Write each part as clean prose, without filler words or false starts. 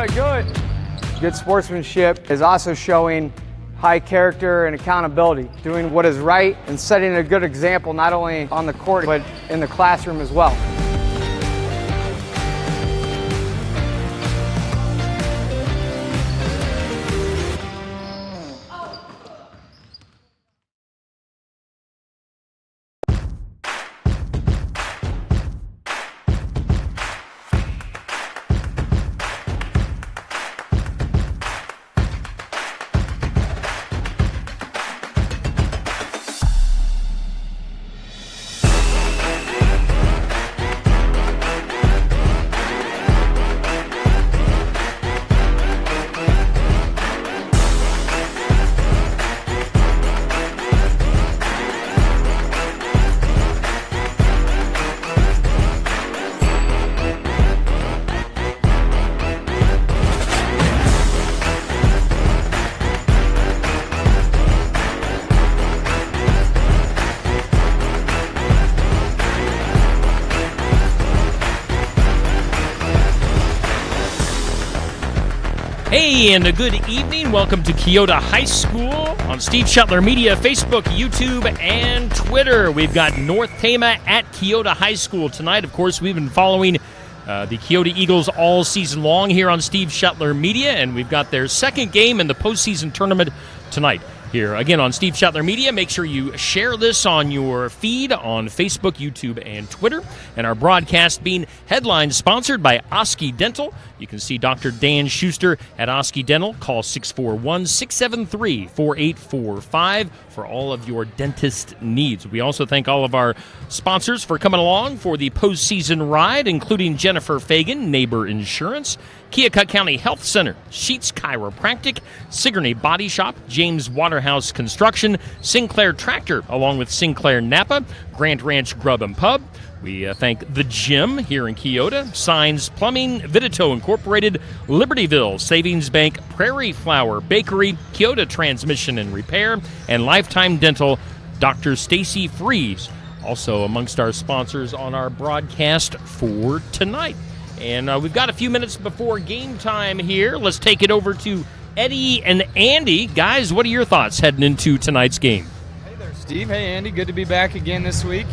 good. Good sportsmanship is also showing high character and accountability, doing what is right and setting a good example not only on the court but in the classroom as well. Hey, and a good evening. Welcome to Keota High School on Steve Shetler Media, Facebook, YouTube, and Twitter. We've got North Tama at Keota High School tonight. Of course, we've been following the Keota Eagles all season long here on Steve Shetler Media, and we've got their second game in the postseason tournament tonight. Here again on Steve Shetler Media. Make sure you share this on your feed on Facebook, YouTube, and Twitter. And our broadcast being headline sponsored by Oski Dental. You can see Dr. Dan Schuster at Oski Dental. Call 641-673-4845 for all of your dentist needs. We also thank all of our sponsors for coming along for the postseason ride, including Jennifer Fagan, Neighbor Insurance, Keokuk County Health Center, Sheets Chiropractic, Sigourney Body Shop, James Waterhouse Construction, Sinclair Tractor, along with Sinclair Napa, Grant Ranch Grub and Pub. We thank The Gym here in Keota, Signs Plumbing, Vidito Incorporated, Libertyville Savings Bank, Prairie Flower Bakery, Keota Transmission and Repair, and Lifetime Dental, Dr. Stacy Freeze, also amongst our sponsors on our broadcast for tonight. And we've got a few minutes before game time here. Let's take it over to Eddie and Andy. Guys, what are your thoughts heading into tonight's game? Hey there, Steve. Hey, Andy. Good to be back again this week.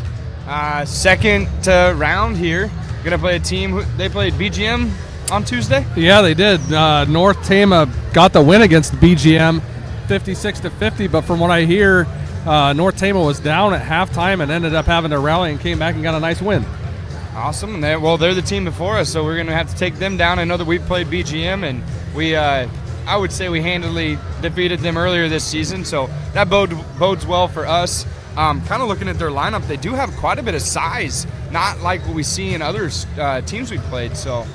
Second round here. Going to play a team. They played BGM on Tuesday? Yeah, they did. North Tama got the win against BGM 56-50, but from what I hear, North Tama was down at halftime and ended up having to rally and came back and got a nice win. Awesome. They're the team before us, so we're going to have to take them down. I know that we played BGM, and we, I would say we handily defeated them earlier this season, so that bodes well for us. Kind of looking at their lineup, they do have quite a bit of size, not like what we see in other teams we played. So,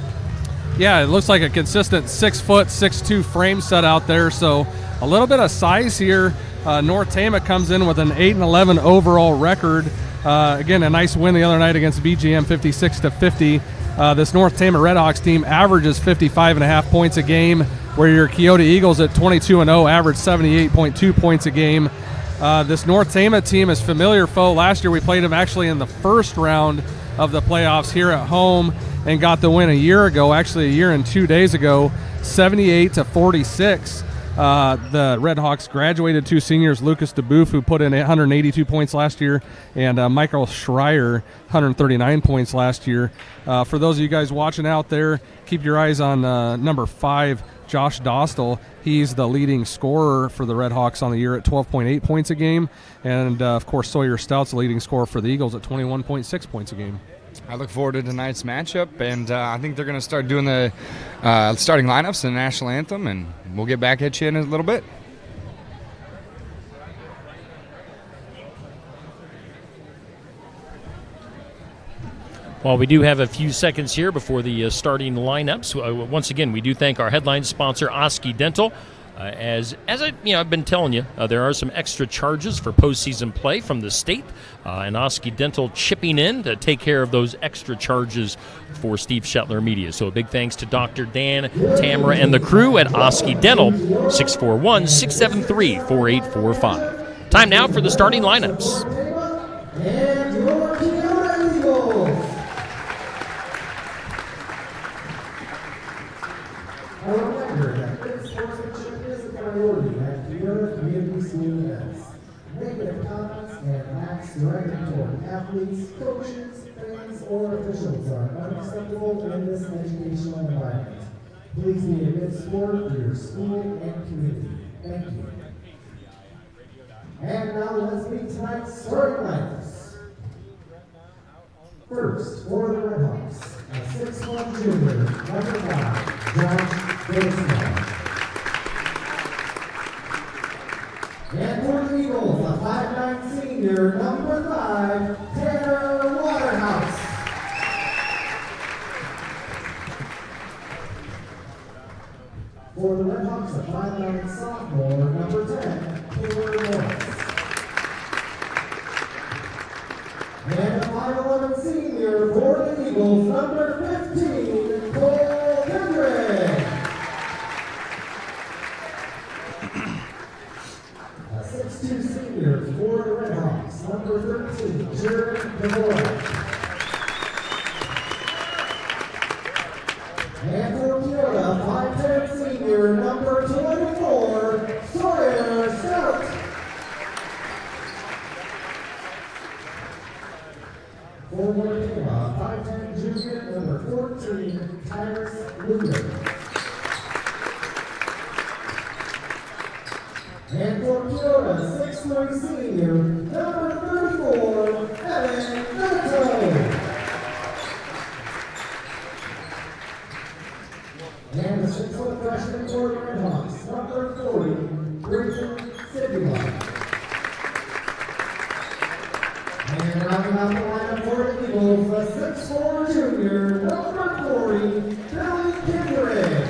yeah, it looks like a consistent 6', 6'2" frame set out there, so a little bit of size here. North Tama comes in with an 8-11 overall record. Again, a nice win the other night against BGM, 56-50. This North Tama Redhawks team averages 55.5 points a game, where your Keota Eagles at 22-0 average 78.2 points a game. This North Tama team is familiar foe. Last year we played them actually in the first round of the playoffs here at home and got the win a year ago, actually a year and 2 days ago, 78-46. The Redhawks graduated two seniors, Lucas DeBouf, who put in 182 points last year, and Michael Schreier, 139 points last year. For those of you guys watching out there, keep your eyes on number 5, Josh Dostal. He's the leading scorer for the Redhawks on the year at 12.8 points a game. And, of course, Sawyer Stout's the leading scorer for the Eagles at 21.6 points a game. I look forward to tonight's matchup, and I think they're going to start doing the starting lineups and the national anthem, and we'll get back at you in a little bit. Well, we do have a few seconds here before the starting lineups. Once again, we do thank our headline sponsor, Oski Dental. As I've been telling you, there are some extra charges for postseason play from the state, and Oski Dental chipping in to take care of those extra charges for Steve Shetler Media. So a big thanks to Dr. Dan, Tamara, and the crew at Oski Dental, 641-673-4845. Time now for the starting lineups. And your Keota Eagles. priority at Keota Community School events. Negative comments and acts directed toward athletes, coaches, fans, or officials are unacceptable in this educational environment. Please be a good sport for your school and community. Thank you. And now let's meet tonight's storylines. First, for the Redhawks, a 6'1" junior, number 5, Josh Gilsman. And for the Eagles, a 5'9" senior, number 5, Tanner Waterhouse. For the Redhawks, a 5'9" sophomore, number 10, Taylor Morris. And a 5'11" senior for the Eagles, number 15, Cole Kendrick. A 6'2" senior for the Redhawks, number 13, Jared DeVore. And for Keota, 5'10" senior, number 24, Sawyer Stout. For Keota, 5'10" junior, number 14, Tyrus Luger. And for Keota, 6'3" senior, number 34, Evan Milito. And the 6-foot freshman for the Redhawks, number 40, Bridget Sibula. And rounding out the lineup for the Eagles, a 6'4" junior, number 40, Billy Kendrick.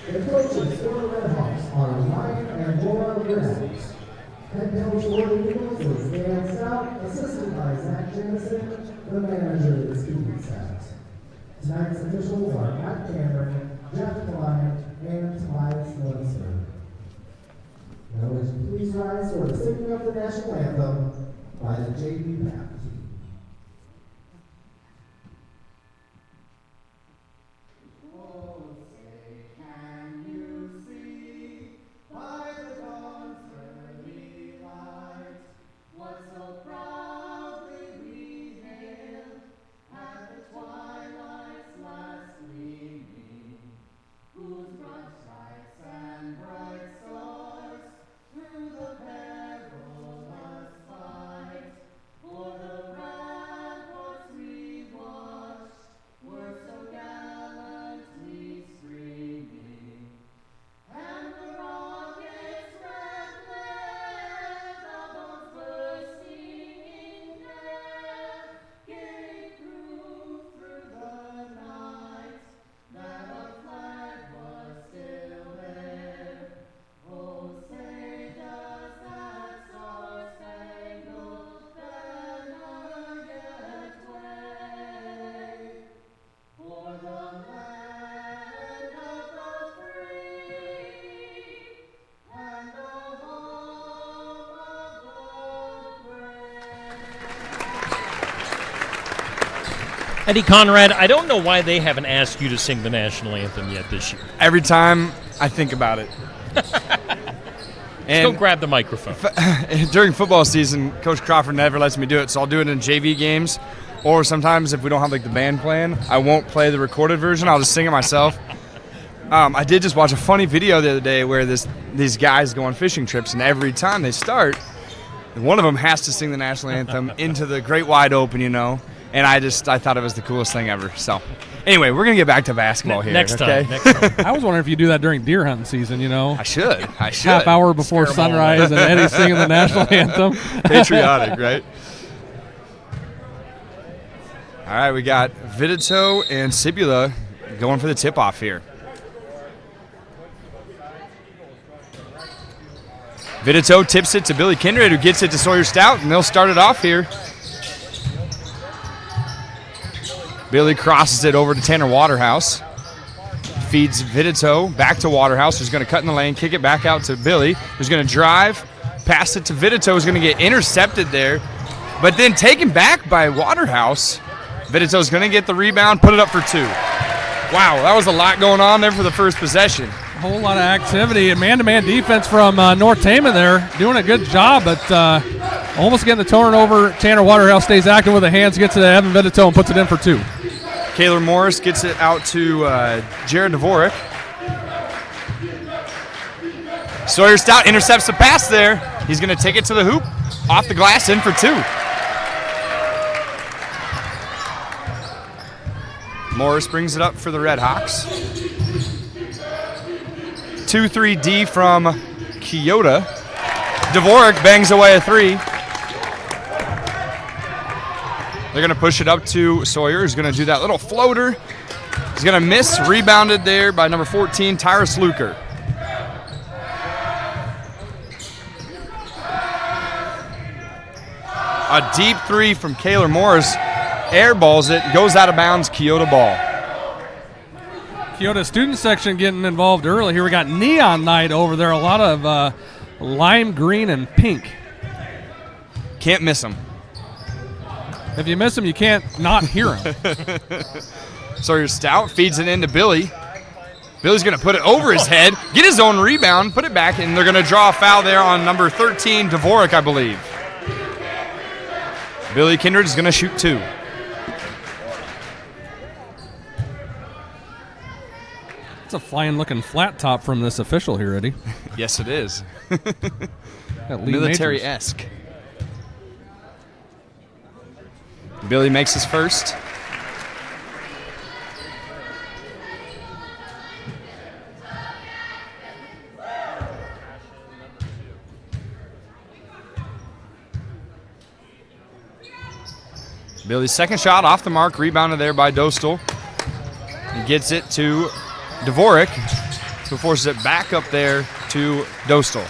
The coaches for the Redhawks are Ryan and Laura Grant. Head coach for the Eagles is Dan Stout, assisted by Zach Jamison, the manager is Stephen Stout. Tonight's officials are Matt Cameron, Jeff Klein, and Tobias Levinson. Now would you please rise for the singing of the national anthem by the JV PAP team. Eddie Conrad, I don't know why they haven't asked you to sing the national anthem yet this year. Every time I think about it. Go grab the microphone. During football season, Coach Crawford never lets me do it, so I'll do it in JV games. Or sometimes if we don't have like the band playing, I won't play the recorded version. I'll just sing it myself. I did just watch a funny video the other day where these guys go on fishing trips, and every time they start, one of them has to sing the national anthem into the great wide open, you know. And I thought it was the coolest thing ever. So, anyway, we're going to get back to basketball here. Next okay? time. I was wondering if you do that during deer hunting season, you know. I should. Half hour before sunrise and Eddie singing the national anthem. Patriotic, right? All right, we got Vidito and Sibula going for the tip-off here. Vidito tips it to Billy Kindred, who gets it to Sawyer Stout, and they'll start it off here. Billy crosses it over to Tanner Waterhouse. Feeds Vidito back to Waterhouse, who's going to cut in the lane, kick it back out to Billy, who's going to drive, pass it to Vidito, who's going to get intercepted there, but then taken back by Waterhouse. Vidito's going to get the rebound, put it up for two. Wow, that was a lot going on there for the first possession. A whole lot of activity and man-to-man defense from North Tama there. Doing a good job, but almost getting the turnover. Tanner Waterhouse stays active with the hands, gets it to Evan Vitito and puts it in for 2. Kaylor Morris gets it out to Jared Dvorak. Sawyer Stout intercepts the pass there. He's going to take it to the hoop, off the glass, in for 2. Morris brings it up for the Red Hawks. 2-3 from Keota. Dvorak bangs away a 3. They're going to push it up to Sawyer, who's going to do that little floater. He's going to miss. Rebounded there by number 14, Tyrus Luker. A deep 3 from Kaylor Morris. Airballs it, goes out of bounds, Keota ball. Keota student section getting involved early. Here we got Neon Night over there. A lot of lime green and pink. Can't miss them. If you miss them, you can't not hear them. Sawyer Stout feeds it into Billy. Billy's going to put it over his head, get his own rebound, put it back, and they're going to draw a foul there on number 13, Dvorak, I believe. Billy Kindred is going to shoot 2. It's a fine-looking flat top from this official here, Eddie. Yes, it is. Lee Military-esque. Billy makes his first. Billy's second shot off the mark, rebounded there by Dostal. He gets it to Dvorak, who forces it back up there to Dostal.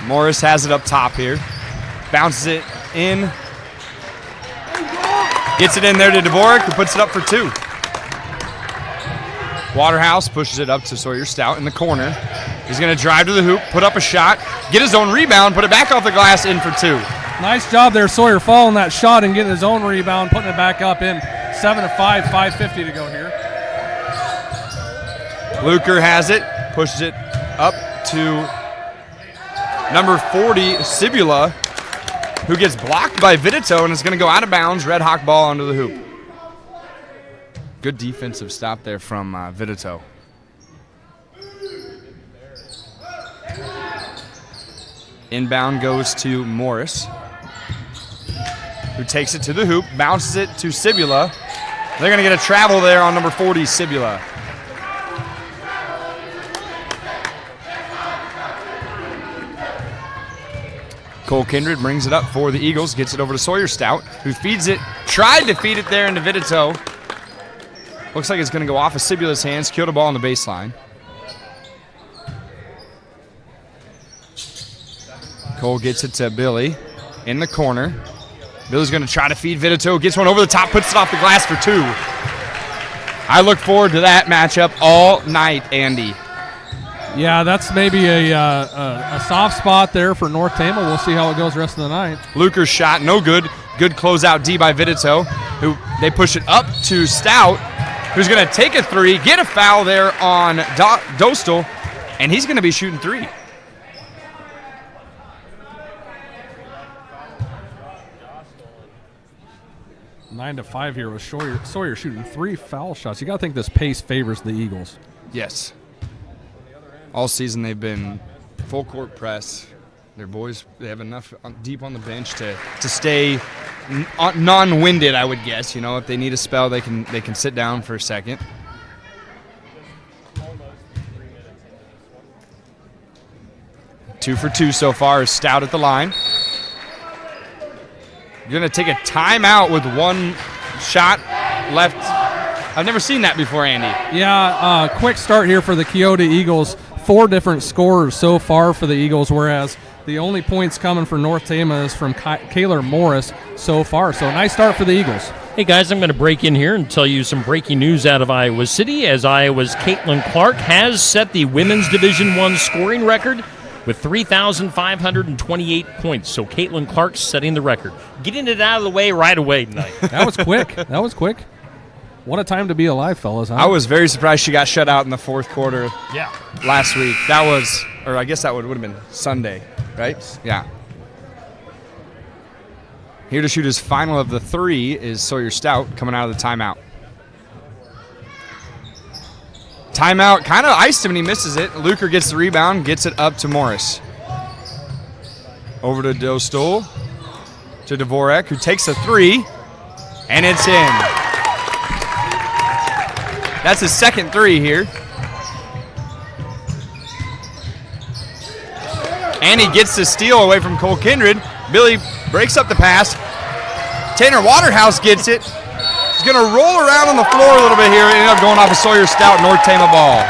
Morris has it up top here. Bounces it in. Gets it in there to Dvorak, who puts it up for 2. Waterhouse pushes it up to Sawyer Stout in the corner. He's going to drive to the hoop, put up a shot, get his own rebound, put it back off the glass, in for 2. Nice job there, Sawyer, following that shot and getting his own rebound, putting it back up in. 7-5, 5:50 to go here. Luker has it, pushes it up to number 40, Sibula, who gets blocked by Vitito and is going to go out of bounds. Red Hawk ball under the hoop. Good defensive stop there from Vitito. Inbound goes to Morris, who takes it to the hoop, bounces it to Sibula. They're going to get a travel there on number 40, Sibula. Cole Kindred brings it up for the Eagles, gets it over to Sawyer Stout, who feeds it, tried to feed it there into Vitito. Looks like it's going to go off of Sibula's hands. Keota ball on the baseline. Cole gets it to Billy in the corner. Billy's going to try to feed Vitito, gets one over the top, puts it off the glass for 2. I look forward to that matchup all night, Andy. Yeah, that's maybe a soft spot there for North Tama. We'll see how it goes the rest of the night. Luker's shot, no good. Good closeout D by Vitito, who they push it up to Stout, who's going to take a 3, get a foul there on Dostal, and he's going to be shooting 3. Nine to 5 here with Sawyer shooting 3 foul shots. You got to think this pace favors the Eagles. Yes. All season they've been full court press. Their boys, they have enough deep on the bench to stay non-winded, I would guess. You know, if they need a spell, they can sit down for a second. Two for 2 so far is Stout at the line. You're going to take a timeout with 1 shot left. I've never seen that before, Andy. Yeah, quick start here for the Keota Eagles. 4 different scorers so far for the Eagles, whereas the only points coming for North Tama is from Kaylor Morris so far. So nice start for the Eagles. Hey guys, I'm going to break in here and tell you some breaking news out of Iowa City, as Iowa's Caitlin Clark has set the Women's Division I scoring record with 3,528 points. So Caitlin Clark setting the record. Getting it out of the way right away tonight. That was quick. That was quick. What a time to be alive, fellas. Huh? I was very surprised she got shut out in the fourth quarter Yeah. last week. That was, or I guess that would have been Sunday, right? Yeah. Here to shoot his final of the three is Sawyer Stout coming out of the timeout. Timeout kind of iced him and he misses it. Luker gets the rebound, gets it up to Morris. Over to Dostal, to Dvorak, who takes a three, and it's in. That's his second three here. And he gets the steal away from Cole Kindred. Billy breaks up the pass. Tanner Waterhouse gets it. He's going to roll around on the floor a little bit here and end up going off a Sawyer Stout North Tama ball.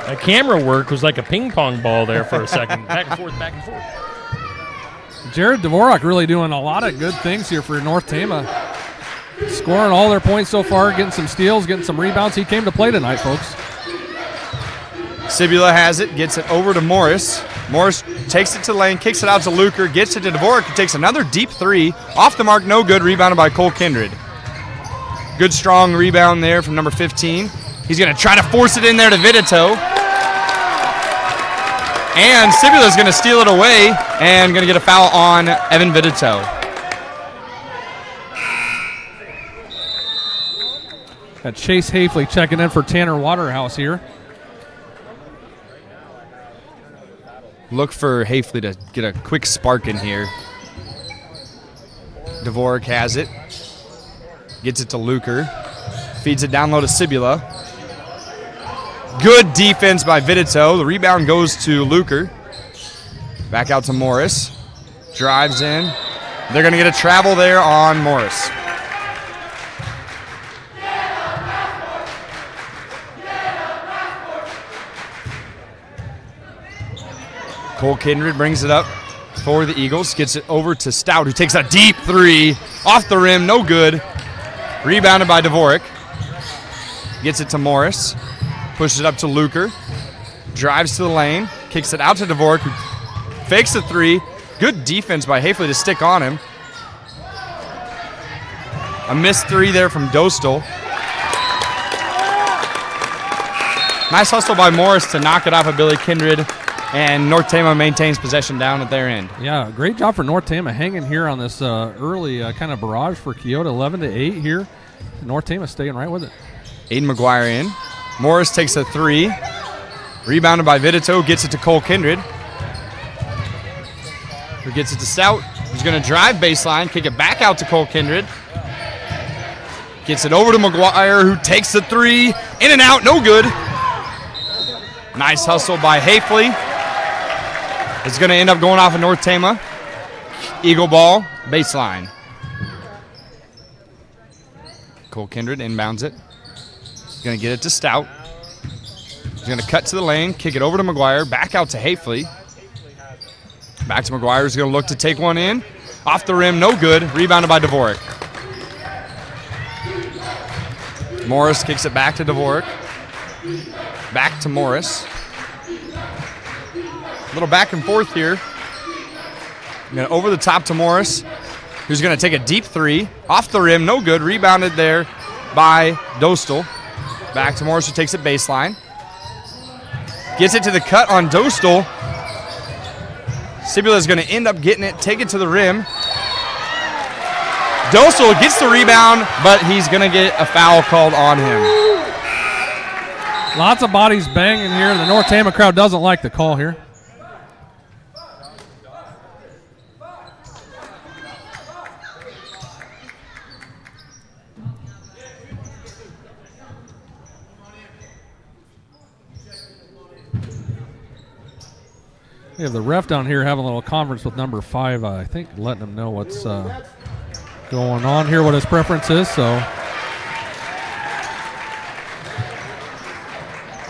That camera work was like a ping pong ball there for a second. Back and forth, back and forth. Jared Dvorak really doing a lot of good things here for North Tama. Scoring all their points so far, getting some steals, getting some rebounds. He came to play tonight, folks. Sibula has it, gets it over to Morris. Morris takes it to the lane, kicks it out to Luker, gets it to Dvorak, who takes another deep three. Off the mark, no good, rebounded by Cole Kindred. Good, strong rebound there from number 15. He's going to try to force it in there to Vidito. And Sibula's going to steal it away and going to get a foul on Evan Vidito. Got Chase Hafley checking in for Tanner Waterhouse here. Look for Hafley to get a quick spark in here. Dvorak has it. Gets it to Luker. Feeds it down low to Sibula. Good defense by Vidito. The rebound goes to Luker. Back out to Morris. Drives in. They're going to get a travel there on Morris. Cole Kindred brings it up for the Eagles. Gets it over to Stout, who takes a deep three. Off the rim, no good. Rebounded by Dvorak. Gets it to Morris. Pushes it up to Luker. Drives to the lane. Kicks it out to Dvorak, who fakes the three. Good defense by Hafley to stick on him. A missed three there from Dostal. Nice hustle by Morris to knock it off of Billy Kindred. And North Tama maintains possession down at their end. Yeah, great job for North Tama hanging here on this early kind of barrage for Keota, 11-8 here. North Tama staying right with it. Aiden McGuire in. Morris takes a three. Rebounded by Vidito, gets it to Cole Kindred. Who gets it to Stout, who's going to drive baseline, kick it back out to Cole Kindred. Gets it over to McGuire, who takes the three. In and out, no good. Nice hustle by Hafley. It's going to end up going off of North Tama. Eagle ball, baseline. Cole Kindred inbounds it. He's going to get it to Stout. He's going to cut to the lane, kick it over to McGuire, back out to Hafley. Back to McGuire, who's going to look to take one in. Off the rim, no good. Rebounded by Dvorak. Morris kicks it back to Dvorak. Back to Morris. A little back and forth here. Over the top to Morris, who's going to take a deep three. Off the rim, no good. Rebounded there by Dostal. Back to Morris, who takes it baseline. Gets it to the cut on Dostal. Sibula is going to end up getting it, take it to the rim. Dostal gets the rebound, but he's going to get a foul called on him. Lots of bodies banging here. The North Tama crowd doesn't like the call here. We have the ref down here having a little conference with number 5. I think letting him know what's going on here, what his preference is. So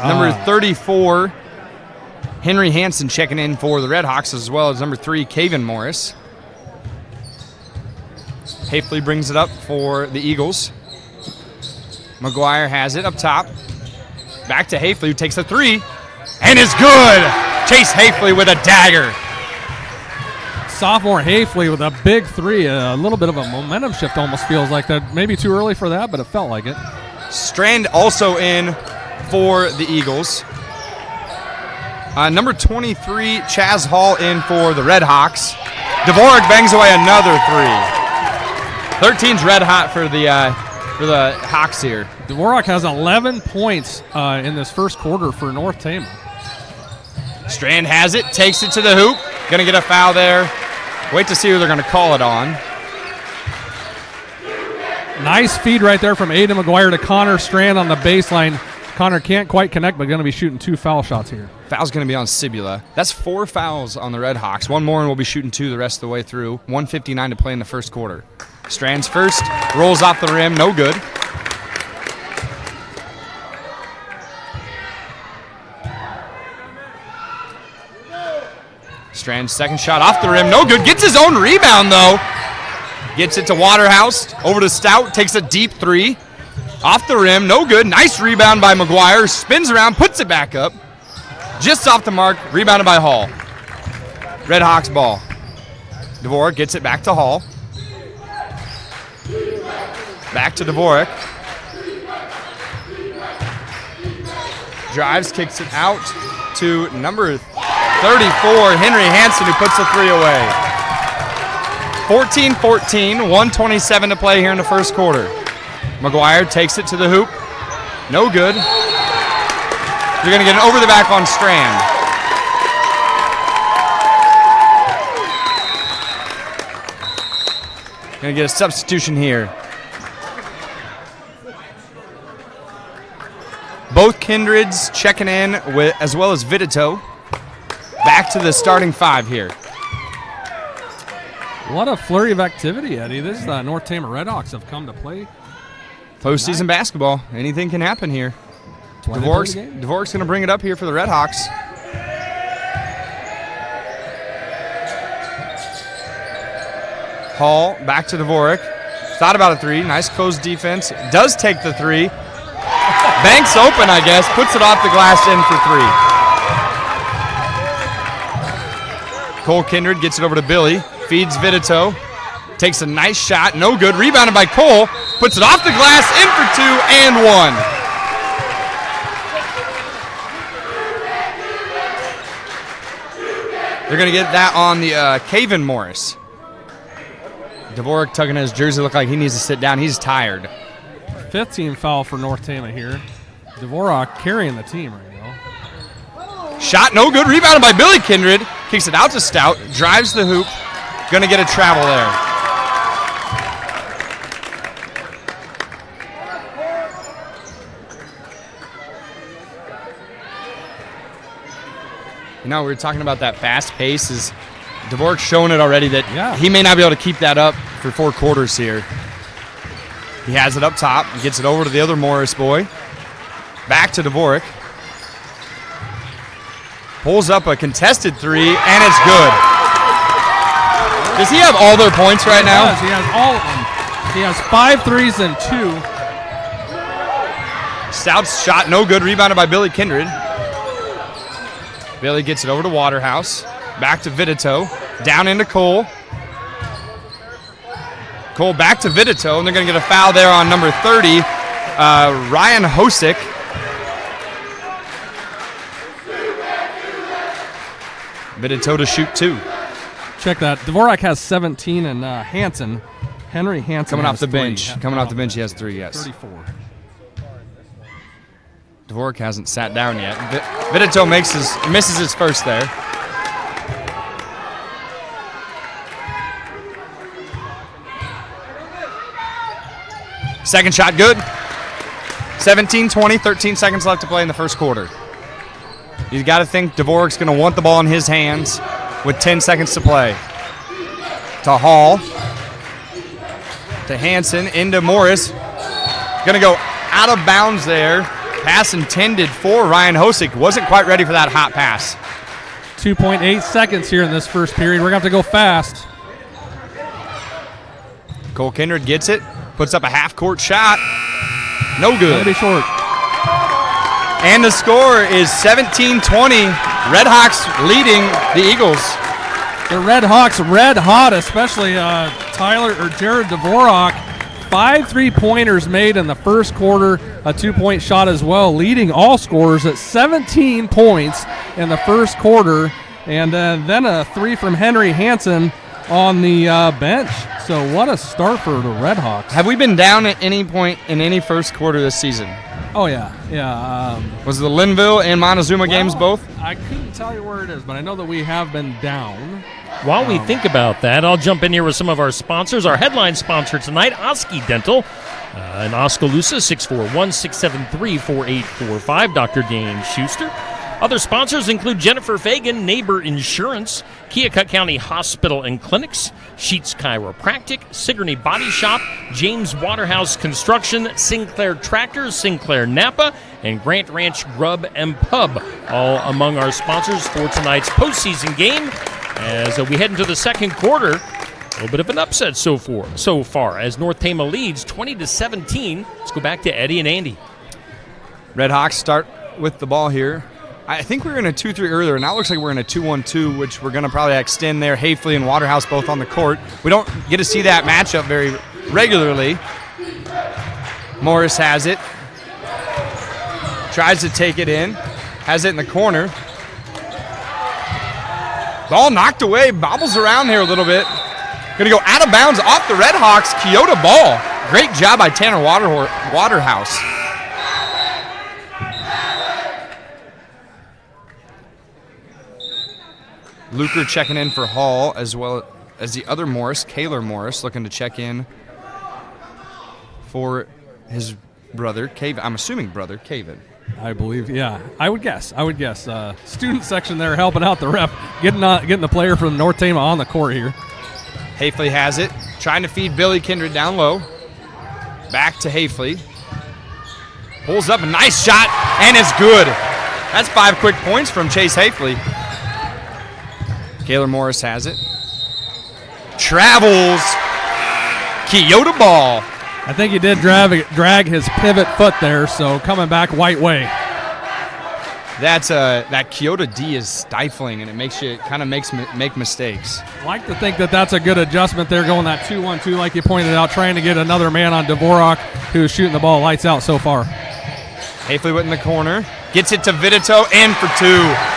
number 34, Henry Hansen checking in for the Redhawks, as well as number 3, Kaven Morris. Hafley brings it up for the Eagles. McGuire has it up top. Back to Hafley, who takes a three. And is good. Chase Hafley with a dagger. Sophomore Hafley with a big three. A little bit of a momentum shift almost feels like that. Maybe too early for that, but it felt like it. Strand also in for the Eagles. Number 23, Chaz Hall in for the Red Hawks. Dvorak bangs away another three. 13's red hot for the Hawks here. Dvorak has 11 points in this first quarter for North Tama. Strand has it, takes it to the hoop. Going to get a foul there. Wait to see who they're going to call it on. Nice feed right there from Aiden McGuire to Connor Strand on the baseline. Connor can't quite connect, but going to be shooting 2 foul shots here. Foul's going to be on Cibula. That's 4 fouls on the Red Hawks. One more and we'll be shooting 2 the rest of the way through. 1:59 to play in the first quarter. Strand's first, rolls off the rim, no good. Strand's second shot off the rim, no good. Gets his own rebound though. Gets it to Waterhouse, over to Stout, takes a deep three. Off the rim, no good. Nice rebound by McGuire. Spins around, puts it back up. Just off the mark, rebounded by Hall. Red Hawks ball. Dvorak gets it back to Hall. Back to Dvorak. Drives, kicks it out to number 34, Henry Hansen, who puts the three away. 14-14, 1:27 to play here in the first quarter. McGuire takes it to the hoop. No good. They're going to get an over the back on Strand. Going to get a substitution here. Both Kindreds checking in, with, as well as Vidito. Back to the starting 5 here. A lot of flurry of activity, Eddie. This is the North Tama Redhawks have come to play. Postseason basketball. Anything can happen here. Dvorak's going to bring it up here for the Red Hawks. Hall back to Dvorak. Thought about a three. Nice closed defense. Does take the three. Banks open, I guess. Puts it off the glass in for three. Cole Kindred gets it over to Billy. Feeds Vidito. Takes a nice shot. No good. Rebounded by Cole. Puts it off the glass. In for 2 and 1. They're going to get that on the Caven Morris. Dvorak tugging at his jersey. Look like he needs to sit down. He's tired. 15 foul for North Tama here. Dvorak carrying the team right now. Shot no good. Rebounded by Billy Kindred. Kicks it out to Stout. Drives the hoop. Going to get a travel there. You know, we were talking about that fast pace. Is Dvorak's showing it already that he may not be able to keep that up for 4 quarters here. He has it up top. He gets it over to the other Morris boy. Back to Dvorak. Pulls up a contested three, and it's good. Does he have all their points right now? He has all of them. He has 5 threes and 2. Stout's shot no good. Rebounded by Billy Kindred. Billy gets it over to Waterhouse. Back to Vidito. Down into Cole. Cole back to Vidito, and they're going to get a foul there on number 30, Ryan Hosick. Vidito to shoot 2. Check that. Dvorak has 17, and Henry Hansen coming off the 3. bench. Coming off the bench, he has 3, yes. 34. Dvorak hasn't sat down yet. Vidito misses his first there. Second shot good. 17-20, 13 seconds left to play in the first quarter. You got to think Dvorak's going to want the ball in his hands with 10 seconds to play. To Hall. To Hansen. Into Morris. Going to go out of bounds there. Pass intended for Ryan Hosick. Wasn't quite ready for that hot pass. 2.8 seconds here in this first period. We're going to have to go fast. Cole Kindred gets it. Puts up a half-court shot. No good. Gonna be short. And the score is 17-20. Redhawks leading the Eagles. The Redhawks red hot, especially Jared Dvorak. 5 3-pointers made in the first quarter, a 2-point shot as well, leading all scorers at 17 points in the first quarter, and then a 3 from Henry Hansen on the bench. So what a start for the Redhawks. Have we been down at any point in any first quarter this season? Oh, yeah. Was it the Linville and Montezuma games both? I couldn't tell you where it is, but I know that we have been down. While we think about that, I'll jump in here with some of our sponsors. Our headline sponsor tonight, Oski Dental in Oskaloosa, 641-673-4845, Dr. Dane Schuster. Other sponsors include Jennifer Fagan, Neighbor Insurance, Keokuk County Hospital and Clinics, Sheets Chiropractic, Sigourney Body Shop, James Waterhouse Construction, Sinclair Tractors, Sinclair Napa, and Grant Ranch Grub and Pub, all among our sponsors for tonight's postseason game. As we head into the second quarter, a little bit of an upset so far as North Tama leads 20-17. Let's go back to Eddie and Andy. Redhawks start with the ball here. I think we were in a 2-3 earlier. Now it looks like we're in a 2-1-2, which we're going to probably extend there. Hafley and Waterhouse both on the court. We don't get to see that matchup very regularly. Morris has it. Tries to take it in. Has it in the corner. Ball knocked away. Bobbles around here a little bit. Going to go out of bounds off the Redhawks. Keota ball. Great job by Tanner Waterhouse. Luker checking in for Hall, as well as the other Morris, Kaylor Morris, looking to check in for his brother, I'm assuming brother, Caven. I believe, yeah. I would guess. Student section there helping out the ref, getting the player from North Tama on the court here. Hafley has it, trying to feed Billy Kindred down low. Back to Hafley. Pulls up a nice shot, and it's good. That's 5 quick points from Chase Hafley. Kaylor Morris has it. Travels. Keota ball. I think he did drag his pivot foot there, so coming back white way. That Keota D is stifling, and it makes you make mistakes. I like to think that that's a good adjustment there, going that 2-1-2 like you pointed out, trying to get another man on Dvorak, who's shooting the ball lights out so far. Hafley went in the corner, gets it to Vidito, in for 2.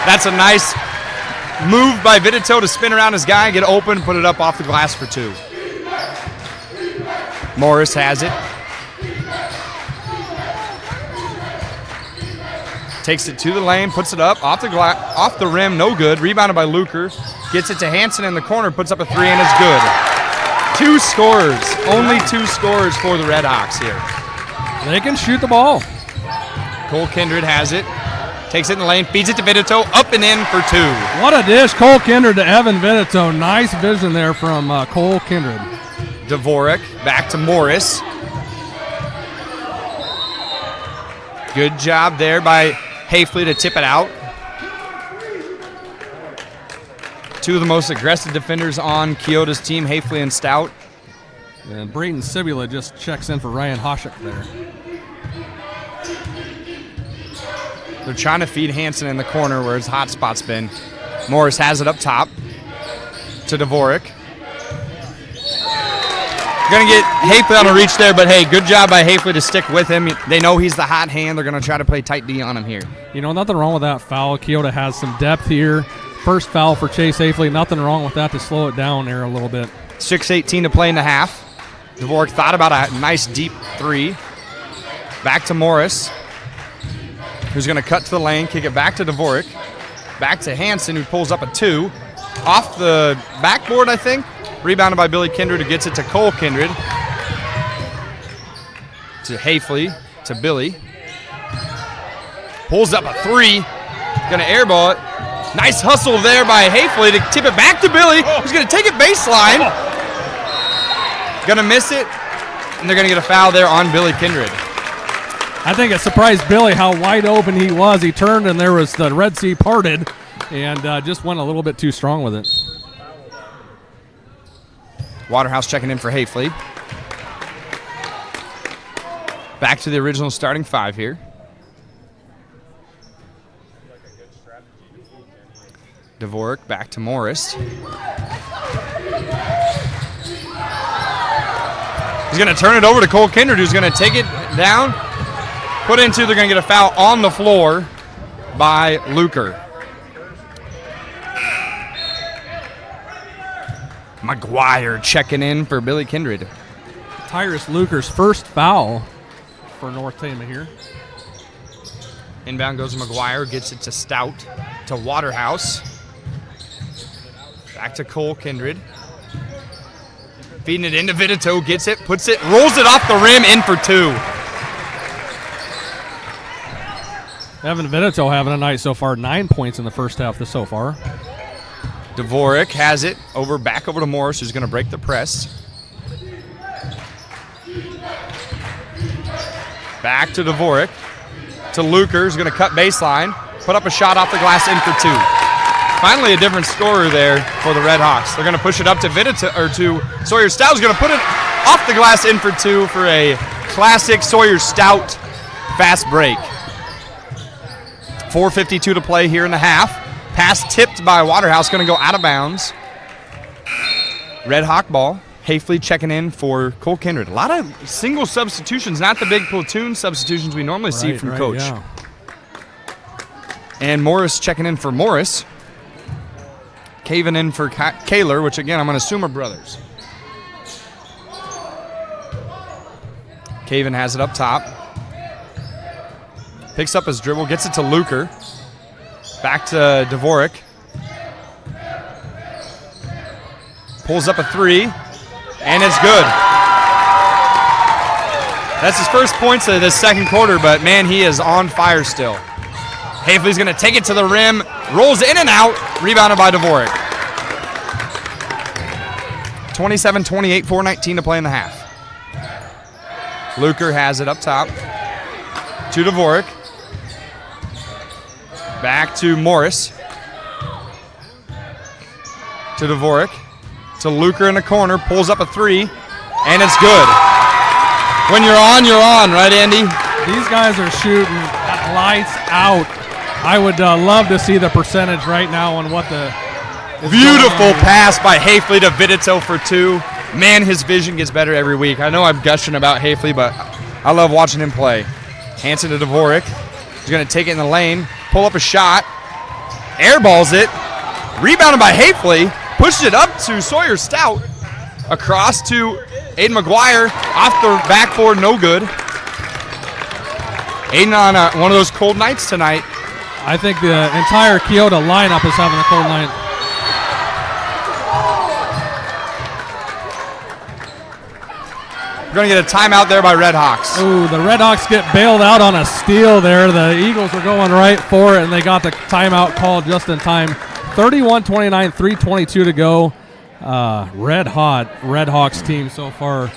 That's a nice move by Vidito to spin around his guy, get open, put it up off the glass for 2. Morris has it. Takes it to the lane, puts it up, off the rim, no good. Rebounded by Luker. Gets it to Hansen in the corner, puts up a 3, and it's good. 2 scores. Only 2 scores for the Redhawks here. They can shoot the ball. Cole Kindred has it. Takes it in the lane, feeds it to Vidito, up and in for 2. What a dish, Cole Kindred to Evan Vidito. Nice vision there from Cole Kindred. Dvorak back to Morris. Good job there by Hafley to tip it out. 2 of the most aggressive defenders on Keota's team, Hafley and Stout. And Brayton Sibula just checks in for Ryan Hoshek there. They're trying to feed Hansen in the corner where his hot spot's been. Morris has it up top to Dvorak. Going to get Hafley on a reach there, but hey, good job by Hafley to stick with him. They know he's the hot hand. They're going to try to play tight D on him here. You know, nothing wrong with that foul. Keota has some depth here. First foul for Chase Hafley. Nothing wrong with that to slow it down there a little bit. 6:18 to play in the half. Dvorak thought about a nice deep 3. Back to Morris, who's going to cut to the lane, kick it back to Dvorak. Back to Hansen, who pulls up a 2. Off the backboard, I think. Rebounded by Billy Kindred, who gets it to Cole Kindred. To Hafley, to Billy. Pulls up a 3. Going to airball it. Nice hustle there by Hafley to tip it back to Billy, who's going to take it baseline. Going to miss it, and they're going to get a foul there on Billy Kindred. I think it surprised Billy how wide open he was. He turned, and there was the Red Sea parted, and just went a little bit too strong with it. Waterhouse checking in for Hafley. Back to the original starting 5 here. Dvorak back to Morris. He's going to turn it over to Cole Kindred, who's going to take it down, put into. They're going to get a foul on the floor by Luker. McGuire checking in for Billy Kindred. Tyrus Luker's first foul for North Tama here. Inbound goes to McGuire, gets it to Stout, to Waterhouse. Back to Cole Kindred. Feeding it into Vitito, gets it, puts it, rolls it off the rim, in for 2. Evan Vitito having a night so far, 9 points in the first half so far. Dvorak has it back over to Morris, who's going to break the press. Back to Dvorak. To Luker, who's going to cut baseline, put up a shot off the glass, in for 2. Finally, a different scorer there for the Red Hawks. They're going to push it up to to Sawyer Stout, who's going to put it off the glass, in for 2 for a classic Sawyer Stout fast break. 4:52 to play here in the half. Pass tipped by Waterhouse, going to go out of bounds. Red Hawk ball. Hafley checking in for Cole Kindred. A lot of single substitutions, not the big platoon substitutions we normally see from Coach. Yeah. And Morris checking in for Morris. Caving in for Kaler, which again I'm going to assume are brothers. Caven has it up top. Picks up his dribble, gets it to Luker. Back to Dvorak. Pulls up a 3, and it's good. That's his first points of this second quarter, but man, he is on fire still. Hafley's going to take it to the rim, rolls in and out, rebounded by Dvorak. 27-28, 4:19 to play in the half. Luker has it up top to Dvorak. Back to Morris. To Dvorak. To Luker in the corner, pulls up a 3, and it's good. When you're on, right, Andy? These guys are shooting lights out. I would love to see the percentage right now on what the beautiful pass by Hafley to Vitito for 2. Man, his vision gets better every week. I know I'm gushing about Hafley, but I love watching him play. Hanson to Dvorak. He's going to take it in the lane, pull up a shot, airballs it, rebounded by Hafley, pushed it up to Sawyer Stout, across to Aiden McGuire, off the backboard, no good. Aiden on one of those cold nights tonight. I think the entire Keota lineup is having a cold night. We're going to get a timeout there by Red Hawks. Ooh, the Red Hawks get bailed out on a steal there. The Eagles were going right for it, and they got the timeout called just in time. 31-29, 3:22 to go. Red Hawks team so far.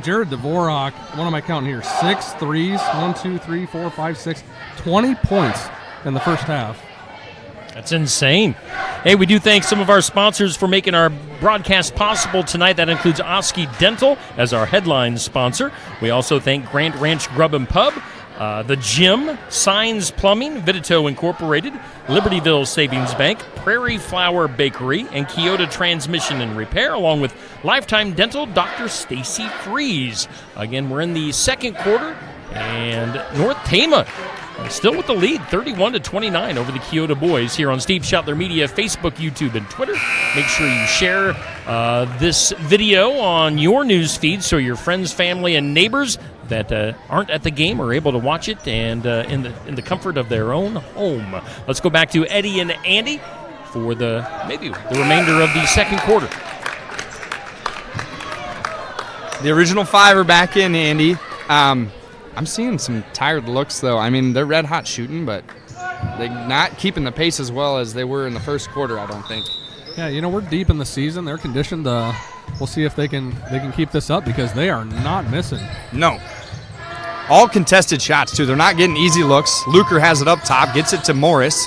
Jared Dvorak, what am I counting here? 6 threes, 1, 2, 3, 4, 5, 6, 20 points in the first half. That's insane. Hey, we do thank some of our sponsors for making our broadcast possible tonight. That includes Oski Dental as our headline sponsor. We also thank Grant Ranch Grub and Pub, the Gym, Signs Plumbing, Vitito Incorporated, Libertyville Savings Bank, Prairie Flower Bakery, and Keota Transmission and Repair, along with Lifetime Dental, Dr. Stacy Freeze. Again, we're in the second quarter, and North Tama still with the lead, 31-29 over the Keota boys here on Steve Schottler Media, Facebook, YouTube, and Twitter. Make sure you share this video on your news feed so your friends, family, and neighbors that aren't at the game are able to watch it and in the comfort of their own home. Let's go back to Eddie and Andy for the remainder of the second quarter. The original 5 are back in, Andy. I'm seeing some tired looks, though. I mean, they're red hot shooting, but they're not keeping the pace as well as they were in the first quarter, I don't think. Yeah, we're deep in the season. They're conditioned. We'll see if they can keep this up because they are not missing. No. All contested shots, too. They're not getting easy looks. Luker has it up top, gets it to Morris,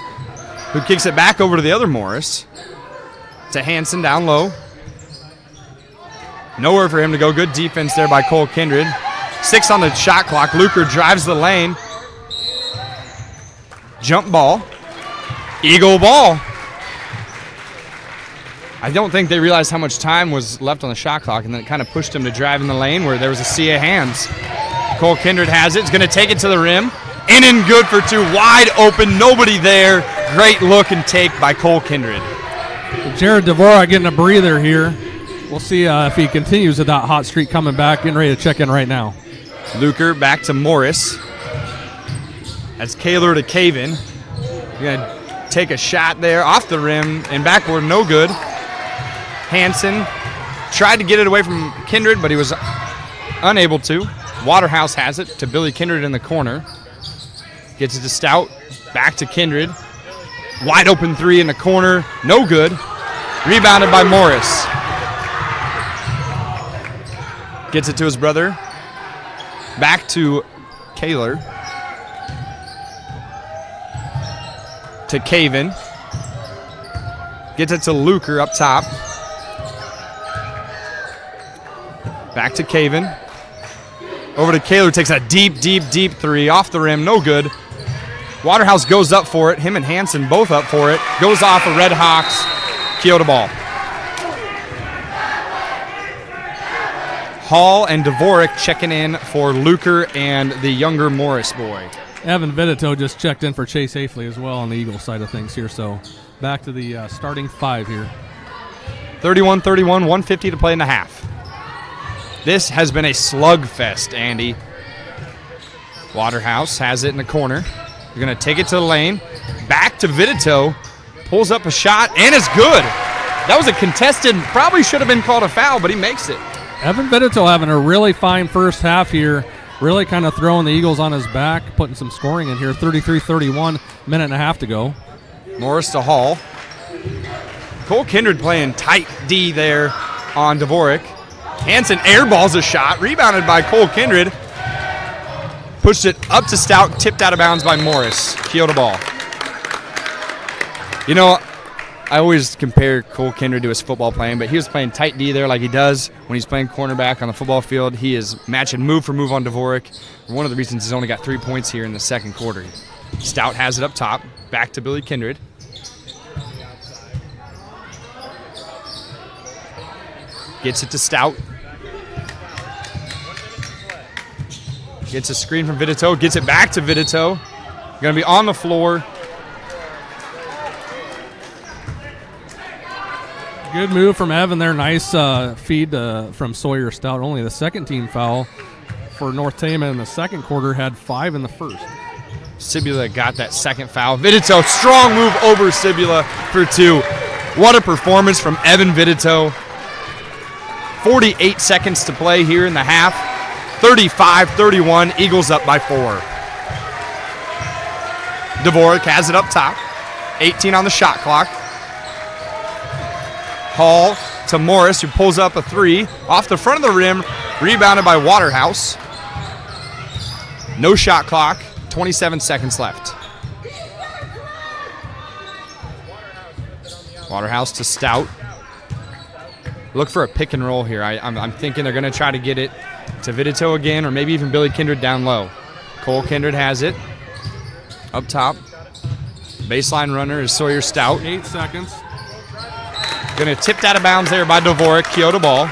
who kicks it back over to the other Morris. To Hanson down low. Nowhere for him to go. Good defense there by Cole Kindred. 6 on the shot clock. Luker drives the lane. Jump ball. Eagle ball. I don't think they realized how much time was left on the shot clock, and then it kind of pushed him to drive in the lane where there was a sea of hands. Cole Kindred has it. He's going to take it to the rim. In and good for two. Wide open. Nobody there. Great look and take by Cole Kindred. Jared Dvorak getting a breather here. We'll see if he continues with that hot streak coming back. Getting ready to check in right now. Luker back to Morris. That's Kaler to Caven. You're going to take a shot there off the rim and backboard. No good. Hansen tried to get it away from Kindred, but he was unable to. Waterhouse has it to Billy Kindred in the corner. Gets it to Stout. Back to Kindred. Wide open three in the corner. No good. Rebounded by Morris. Gets it to his brother. Back to Kaler. To Caven. Gets it to Luker up top. Back to Caven. Over to Kaler, takes a deep three off the rim, no good. Waterhouse goes up for it. Him and Hansen both up for it. Goes off a Red Hawks. Keota ball. Hall and Dvorak checking in for Luker and the younger Morris boy. Evan Vidito just checked in for Chase Hafley as well on the Eagles side of things here. So back to the starting five here. 31-31, 150 to play in the half. This has been a slugfest, Andy. Waterhouse has it in the corner. You're going to take it to the lane. Back to Vidito. Pulls up a shot, and it's good. That was a contested, probably should have been called a foul, but he makes it. Evan Vidito having a really fine first half here. Really kind of throwing the Eagles on his back, putting some scoring in here. 33-31, minute and a half to go. Morris to Hall. Cole Kindred playing tight D there on Dvorak. Hansen airballs a shot, rebounded by Cole Kindred. Pushed it up to Stout, tipped out of bounds by Morris. Keota ball. You know, I always compare Cole Kindred to his football playing, but he was playing tight D there like he does when he's playing cornerback on the football field. He is matching move for move on Dvorak. One of the reasons he's only got 3 points here in the second quarter. Stout has it up top, back to Billy Kindred. Gets it to Stout. Gets a screen from Vidito. Gets it back to Vidito. Going to be on the floor. Good move from Evan there. Nice feed from Sawyer Stout. Only the second team foul for North Tama in the second quarter. Had 5 in the first. Sibula got that second foul. Vidito, strong move over Sibula for 2. What a performance from Evan Vidito. 48 seconds to play here in the half. 35-31, Eagles up by 4. Dvorak has it up top. 18 on the shot clock. Hall to Morris, who pulls up a 3. Off the front of the rim, rebounded by Waterhouse. No shot clock, 27 seconds left. Waterhouse to Stout. Look for a pick and roll here. I'm thinking they're going to try to get it to Vidito again, or maybe even Billy Kindred down low. Cole Kindred has it. Up top. Baseline runner is Sawyer Stout. 8 seconds. Going to tipped out of bounds there by Dvorak. Keota ball.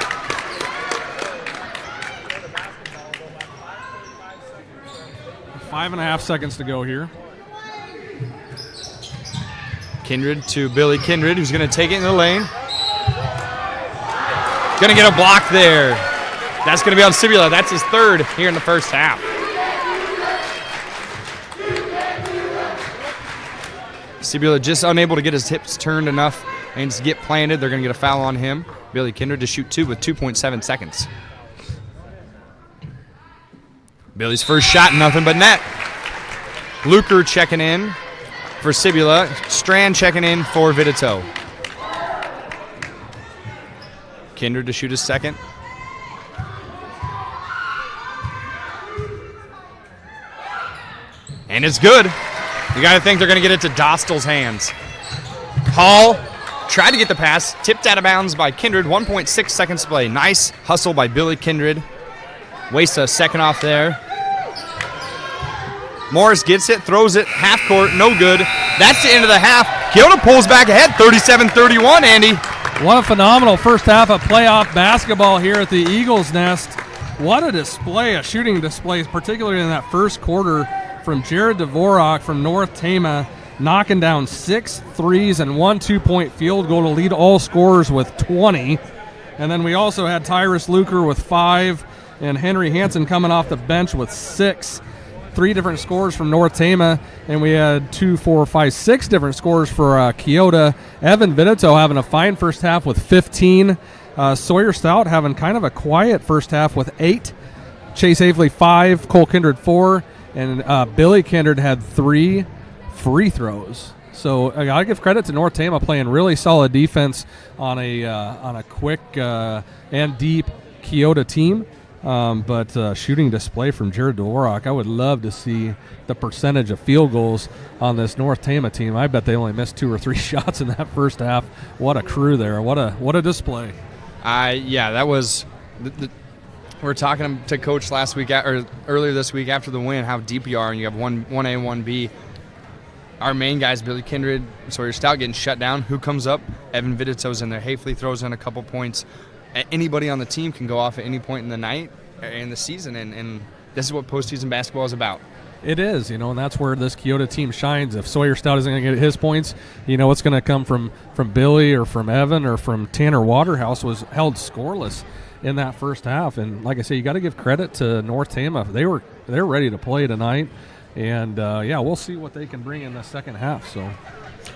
Five and a half seconds to go here. Kindred to Billy Kindred, who's going to take it in the lane. Going to get a block there. That's going to be on Sibula. That's his 3rd here in the first half. Sibula just unable to get his hips turned enough and to get planted. They're going to get a foul on him. Billy Kindred to shoot 2 with 2.7 seconds. Billy's first shot, nothing but net. Luker checking in for Sibula. Strand checking in for Vidito. Kindred to shoot his second. And it's good. You got to think they're going to get it to Dostal's hands. Hall tried to get the pass, tipped out of bounds by Kindred. 1.6 seconds to play. Nice hustle by Billy Kindred. Wastes a second off there. Morris gets it, throws it, half court, no good. That's the end of the half. Keota pulls back ahead, 37-31, Andy. What a phenomenal first half of playoff basketball here at the Eagles Nest. What a display, a shooting display, particularly in that first quarter from Jared Dvorak from North Tama, knocking down 6 threes and 1 2-point field goal to lead all scorers with 20. And then we also had Tyrus Luker with 5 and Henry Hansen coming off the bench with 6. 3 different scores from North Tama, and we had 2, 4, 5, 6 different scores for Keota. Evan Vidito having a fine first half with 15. Sawyer Stout having kind of a quiet first half with 8. Chase Avely 5, Cole Kindred 4, and Billy Kindred had 3 free throws. So I gotta give credit to North Tama playing really solid defense on a quick and deep Keota team. But shooting display from Jared Dvorak. I would love to see the percentage of field goals on this North Tama team. I bet they only missed 2 or 3 shots in that first half. What a crew there. What a display. Yeah, that was we were talking to Coach last week or earlier this week after the win how deep you are, and you have 1A, 1B. Our main guys, Billy Kindred, Sawyer Stout getting shut down. Who comes up? Evan Vidito's in there. Hafley throws in a couple points. Anybody on the team can go off at any point in the night in the season, and this is what postseason basketball is about. It is, and that's where this Keota team shines. If Sawyer Stout isn't going to get his points, it's going to come from Billy or from Evan or from Tanner Waterhouse. Was held scoreless in that first half, and like I say, you got to give credit to North Tama. They're ready to play tonight, and we'll see what they can bring in the second half. So.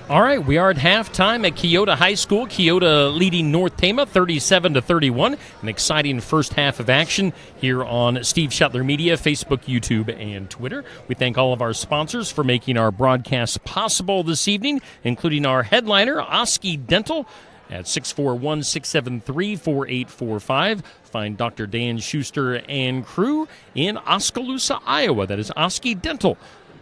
All right, we are at halftime at Keota High School. Keota leading North Tama 37-31. An exciting first half of action here on Steve Shetler Media, Facebook, YouTube, and Twitter. We thank all of our sponsors for making our broadcast possible this evening, including our headliner, Oski Dental, at 641-673-4845. Find Dr. Dan Schuster and crew in Oskaloosa, Iowa. That is Oski Dental,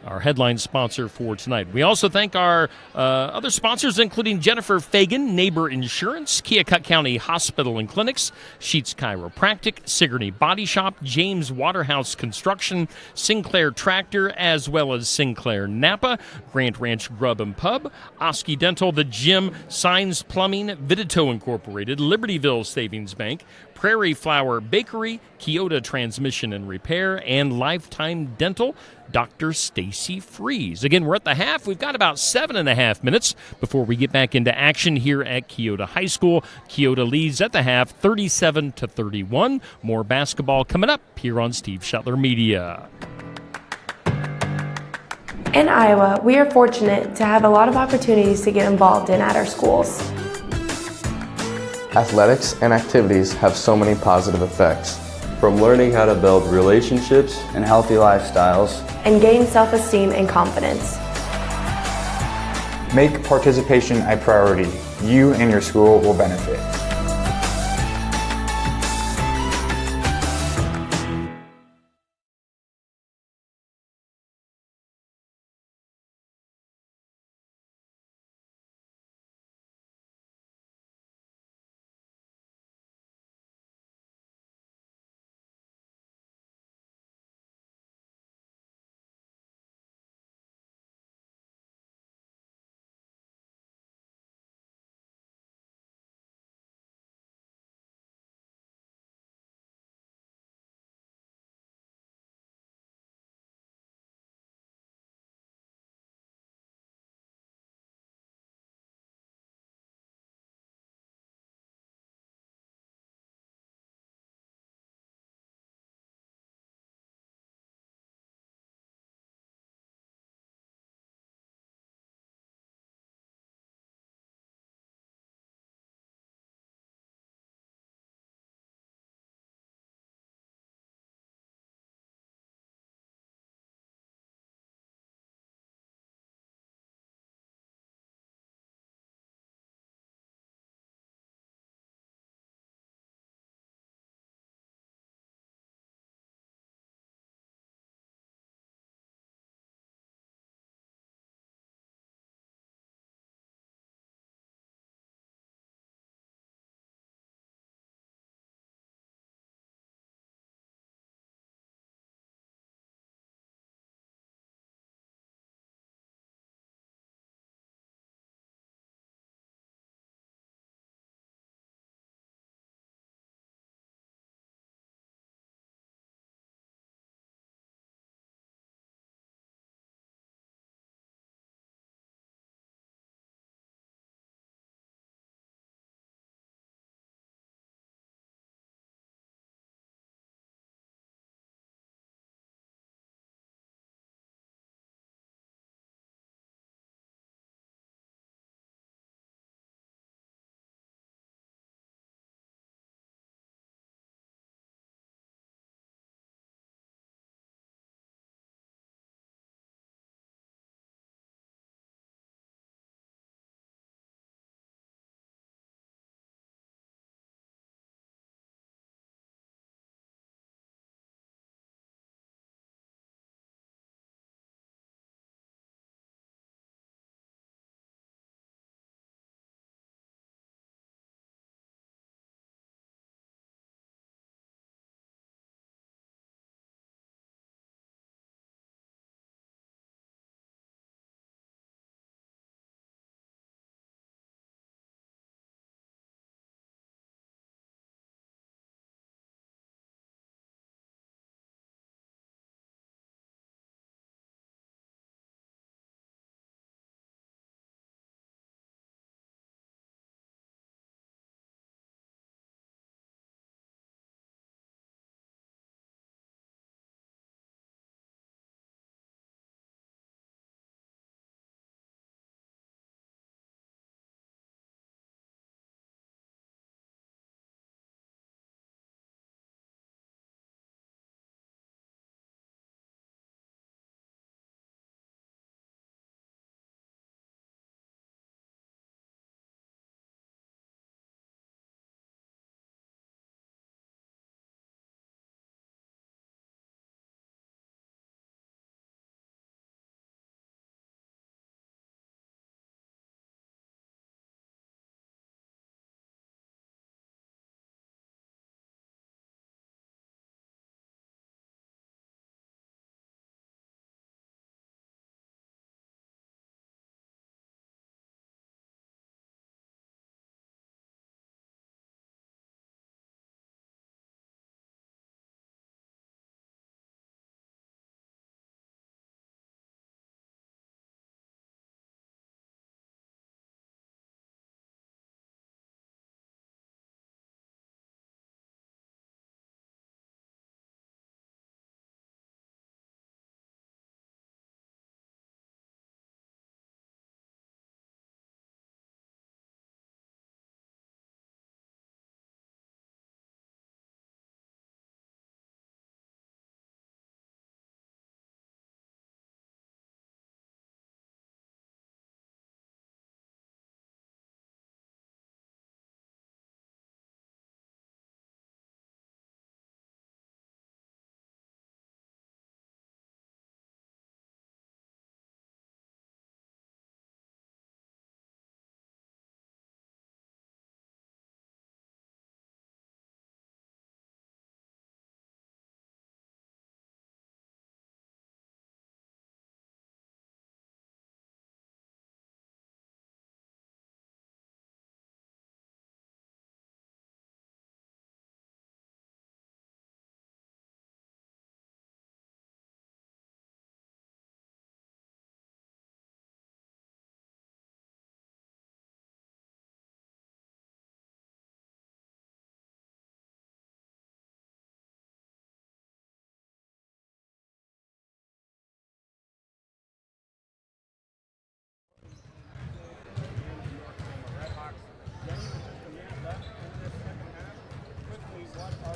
our headline sponsor for tonight. We also thank our other sponsors, including Jennifer Fagan, Neighbor Insurance, Keokuk County Hospital and Clinics, Sheets Chiropractic, Sigourney Body Shop, James Waterhouse Construction, Sinclair Tractor, as well as Sinclair Napa, Grant Ranch Grub and Pub, Oski Dental, The Gym, Signs Plumbing, Vidito Incorporated, Libertyville Savings Bank, Prairie Flower Bakery, Keota Transmission and Repair, and Lifetime Dental, Dr. Stacy Freeze. Again, we're at the half. We've got about 7.5 minutes before we get back into action here at Keota High School. Keota leads at the half 37-31. More basketball coming up here on Steve Shetler Media. In Iowa, we are fortunate to have a lot of opportunities to get involved in at our schools. Athletics and activities have so many positive effects. From learning how to build relationships and healthy lifestyles, And gain self-esteem and confidence. Make participation a priority. You and your school will benefit.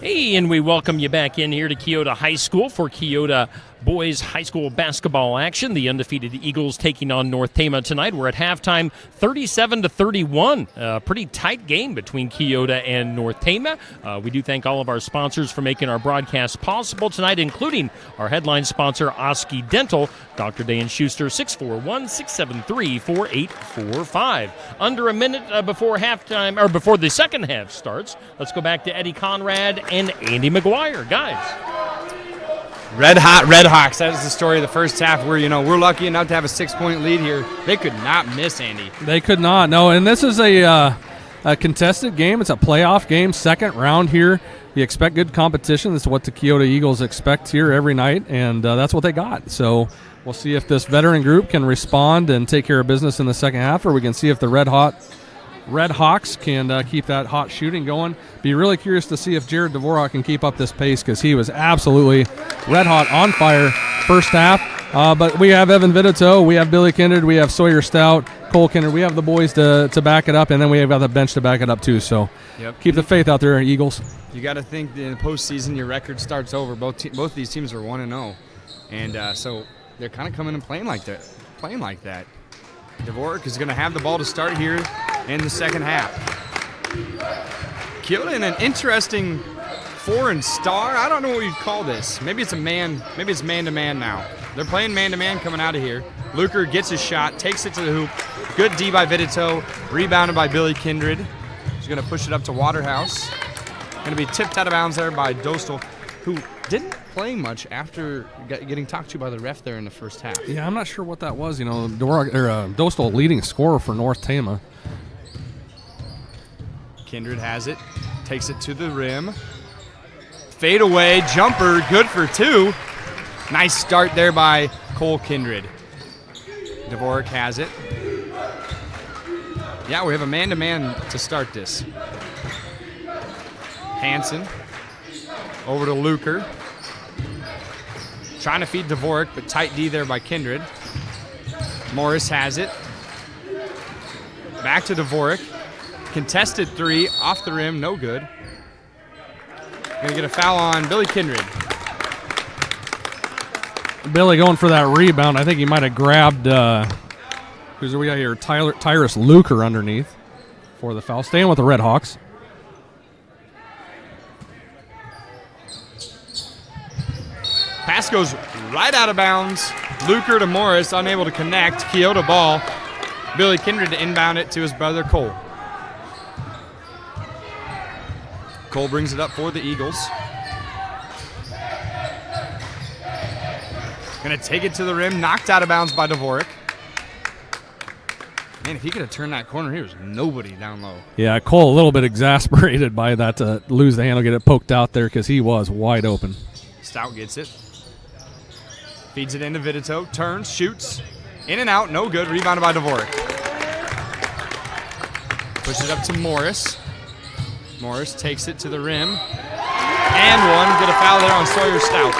Hey, and we welcome you back in here to Keota High School for Keota boys high school basketball action. The undefeated Eagles taking on North Tama tonight. We're at halftime, 37-31. Pretty tight game between Keota and North Tama. We do thank all of our sponsors for making our broadcast possible tonight, including our headline sponsor, Oski Dental. Dr. Dan Schuster, 641-673-4845. Under a minute before halftime, or before the second half starts, let's go back to Eddie Conrad and Andy McGuire. Guys. Red hot Red Hawks. That is the story of the first half where, we're lucky enough to have a 6-point lead here. They could not miss, Andy. They could not, no. And this is a contested game. It's a playoff game, second round here. You expect good competition. That's what the Keota Eagles expect here every night, and that's what they got. So we'll see if this veteran group can respond and take care of business in the second half, or we can see if the Red Hawks can keep that hot shooting going. Be really curious to see if Jared Dvorak can keep up this pace, because he was absolutely red hot, on fire first half. But we have Evan Vitito, we have Billy Kindred, we have Sawyer Stout, Cole Kindred. We have the boys to back it up, and then we have got the bench to back it up too. So keep the faith out there, Eagles. You got to think in the postseason your record starts over. Both of these teams are 1-0, and so they're kind of coming and playing like that. Dvorak is going to have the ball to start here in the second half. Keota in an interesting foreign star. I don't know what you'd call this. Maybe it's man-to-man now. They're playing man-to-man coming out of here. Luker gets his shot, takes it to the hoop. Good D by Vitito, rebounded by Billy Kindred. He's going to push it up to Waterhouse. Going to be tipped out of bounds there by Dostal, who didn't play much after getting talked to by the ref there in the first half. Yeah, I'm not sure what that was. Dostal leading scorer for North Tama. Kindred has it, takes it to the rim. Fade away, jumper, good for two. Nice start there by Cole Kindred. Dvorak has it. Yeah, we have a man-to-man to start this. Hansen over to Luker. Trying to feed Dvorak, but tight D there by Kindred. Morris has it. Back to Dvorak. Contested three, off the rim, no good. Gonna get a foul on Billy Kindred. Billy going for that rebound. I think he might have grabbed, who's we got here? Tyrus Luker underneath for the foul. Staying with the Red Hawks. Pass goes right out of bounds. Luker to Morris, unable to connect. Keota ball. Billy Kindred to inbound it to his brother Cole. Cole brings it up for the Eagles. Gonna take it to the rim, knocked out of bounds by Dvorak. Man, if he could have turned that corner, here was nobody down low. Yeah, Cole a little bit exasperated by that to lose the handle, get it poked out there because he was wide open. Stout gets it. Feeds it into Vitito, turns, shoots. In and out, no good, rebounded by Dvorak. Pushes it up to Morris. Morris takes it to the rim. And one. Get a foul there on Sawyer Stout.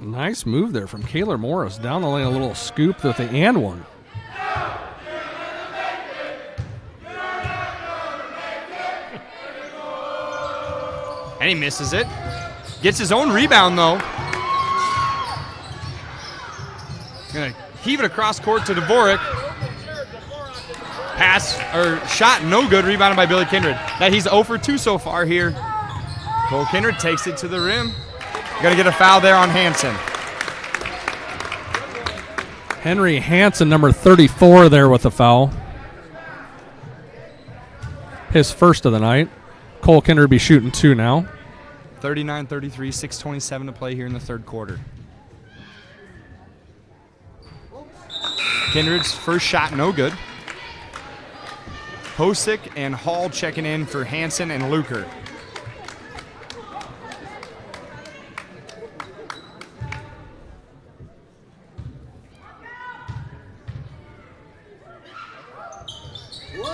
Nice move there from Kaylor Morris. Down the lane, a little scoop with the and one. And he misses it. Gets his own rebound, though. Gonna heave it across court to Dvorak. Pass, or shot, no good. Rebounded by Billy Kindred. Now he's 0 for 2 so far here. Cole Kindred takes it to the rim. Gonna get a foul there on Hansen. Henry Hansen, number 34 there with the foul. His first of the night. Cole Kindred be shooting two now. 39-33, 6:27 to play here in the third quarter. Kindred's first shot, no good. Hosick and Hall checking in for Hansen and Luker.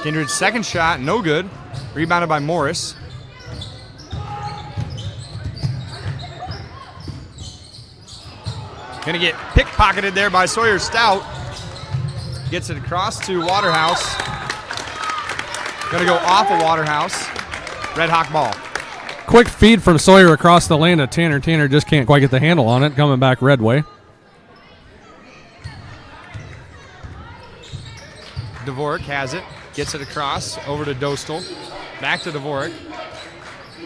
Kindred's second shot, no good. Rebounded by Morris. Gonna get pickpocketed there by Sawyer Stout. Gets it across to Waterhouse. Going to go off of Waterhouse. Red Hawk ball. Quick feed from Sawyer across the lane to Tanner. Tanner just can't quite get the handle on it. Coming back red way. Dvorak has it. Gets it across. Over to Dostal. Back to Dvorak.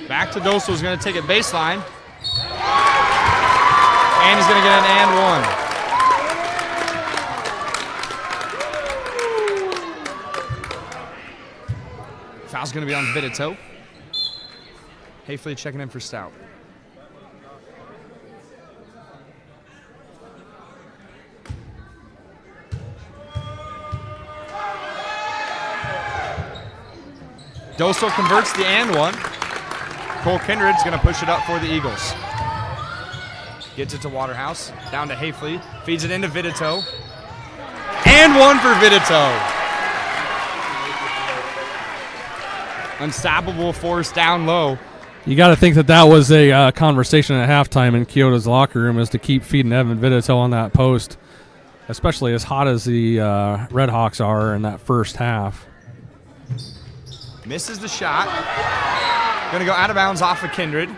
Back to Dostal. Is going to take it baseline. And he's going to get an and one. Foul's going to be on Vidito. Hayfley checking in for Stout. Dostal converts the and one. Cole Kindred's going to push it up for the Eagles. Gets it to Waterhouse. Down to Hayfley. Feeds it into Vidito. And one for Vidito. Unstoppable force down low. You got to think that was a conversation at halftime in Keota's locker room, is to keep feeding Evan Vidito on that post, especially as hot as the Red Hawks are in that first half. Misses the shot. Going to go out of bounds off of Kindred.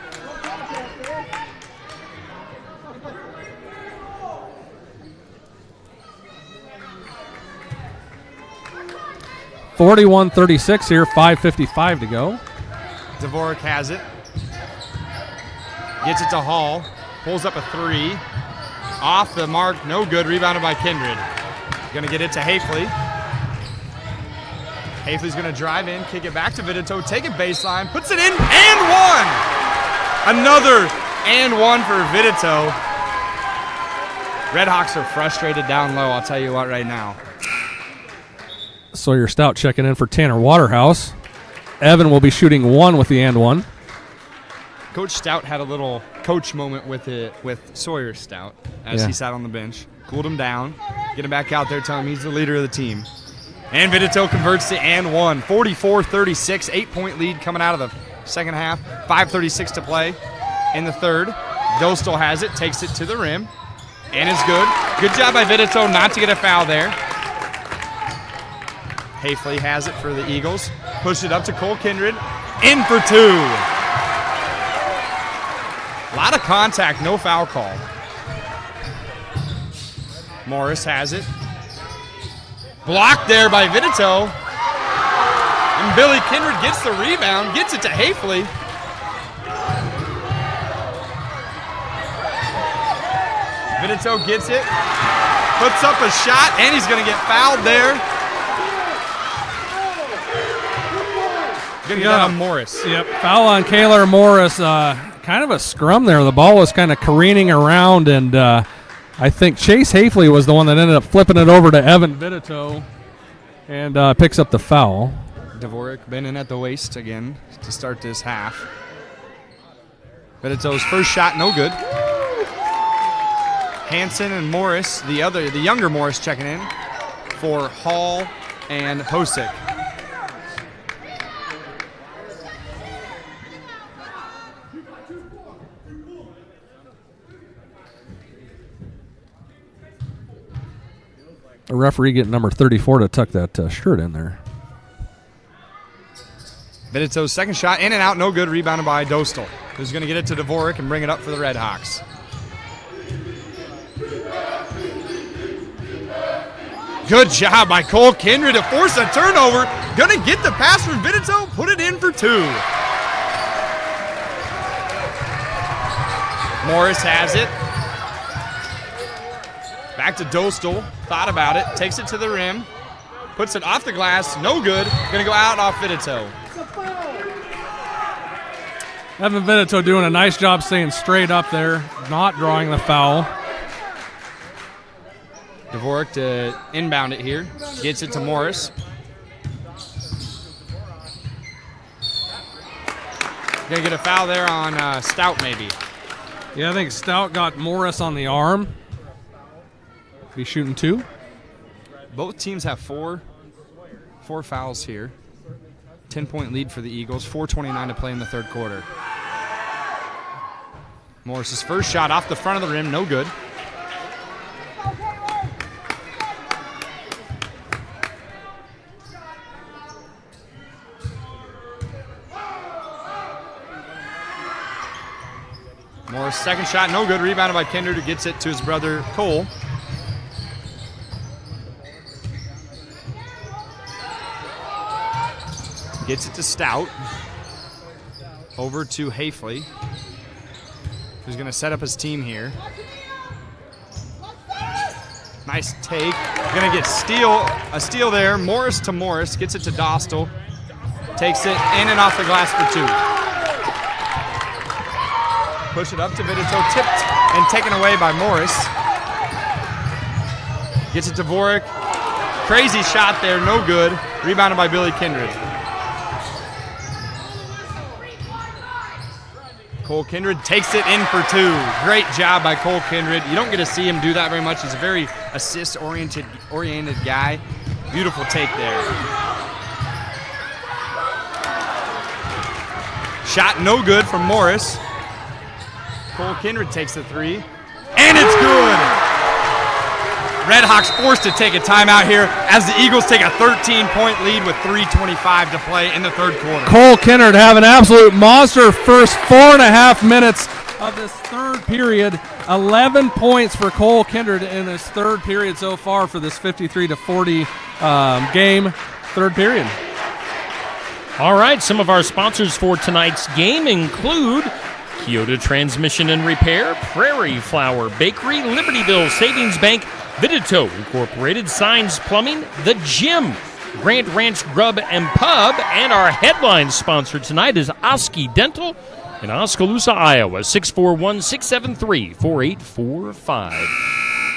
(41-36) here, 5:55 to go. Dvorak has it. Gets it to Hall. Pulls up a three. Off the mark, no good. Rebounded by Kindred. Going to get it to Hayfley. Hayfley's going to drive in, kick it back to Vidito, take it baseline, puts it in, and one! Another and one for Vidito. Red Hawks are frustrated down low, I'll tell you what right now. Sawyer Stout checking in for Tanner Waterhouse. Evan will be shooting one with the and one. Coach Stout had a little coach moment with Sawyer Stout as he sat on the bench. Cooled him down, get him back out there, tell him he's the leader of the team. And Vidito converts to and one. 44-36, 8-point lead coming out of the second half. 5:36 to play in the third. Dostal has it, takes it to the rim, and it's good. Good job by Vidito not to get a foul there. Hayfley has it for the Eagles. Push it up to Cole Kindred. In for two. A lot of contact, no foul call. Morris has it. Blocked there by Vidito. And Billy Kindred gets the rebound, gets it to Hayfley. Vidito gets it, puts up a shot, and he's going to get fouled there. Going to get on Morris. Yep, foul on Kaylor Morris. Kind of a scrum there. The ball was kind of careening around, and I think Chase Hayfley was the one that ended up flipping it over to Evan Vidito and picks up the foul. Dvorak bending at the waist again to start this half. Vidito's first shot, no good. Hansen and Morris, the younger Morris, checking in for Hall and Hosick. A referee getting number 34 to tuck that shirt in there. Vidito's second shot, in and out, no good, rebounded by Dostal, who's going to get it to Dvorak and bring it up for the Red Hawks. Good job by Cole Kindred to force a turnover. Going to get the pass from Vidito, put it in for two. Morris has it. Back to Dostal, thought about it, takes it to the rim, puts it off the glass, no good, gonna go out off Vidito. Evan Vidito doing a nice job staying straight up there, not drawing the foul. Dvorak to inbound it here, gets it to Morris. Gonna get a foul there on Stout maybe. Yeah, I think Stout got Morris on the arm. Be shooting two. Both teams have four fouls here. 10-point lead for the Eagles. 4:29 to play in the third quarter. Morris's first shot off the front of the rim, no good. Morris, second shot, no good. Rebounded by Kindred, who gets it to his brother Cole. Gets it to Stout. Over to Hafley, who's going to set up his team here. Nice take. Going to get a steal there. Morris to Morris. Gets it to Dostal. Takes it in and off the glass for 2. Push it up to Vidito. Tipped and taken away by Morris. Gets it to Dvorak. Crazy shot there. No good. Rebounded by Billy Kindred. Cole Kindred takes it in for 2. Great job by Cole Kindred. You don't get to see him do that very much. He's a very assist-oriented guy. Beautiful take there. Shot no good from Morris. Cole Kindred takes the 3. And it's good! Redhawks forced to take a timeout here as the Eagles take a 13-point lead with 3:25 to play in the third quarter. Cole Kindred have an absolute monster first 4.5 minutes of this third period. 11 points for Cole Kindred in this third period so far for this 53-40 game. Third period. All right, some of our sponsors for tonight's game include Keota Transmission and Repair, Prairie Flower Bakery, Libertyville Savings Bank, Vidito Incorporated, Signs Plumbing, The Gym, Grant Ranch Grub and Pub, and our headline sponsor tonight is Oski Dental in Oskaloosa, Iowa, 641-673-4845.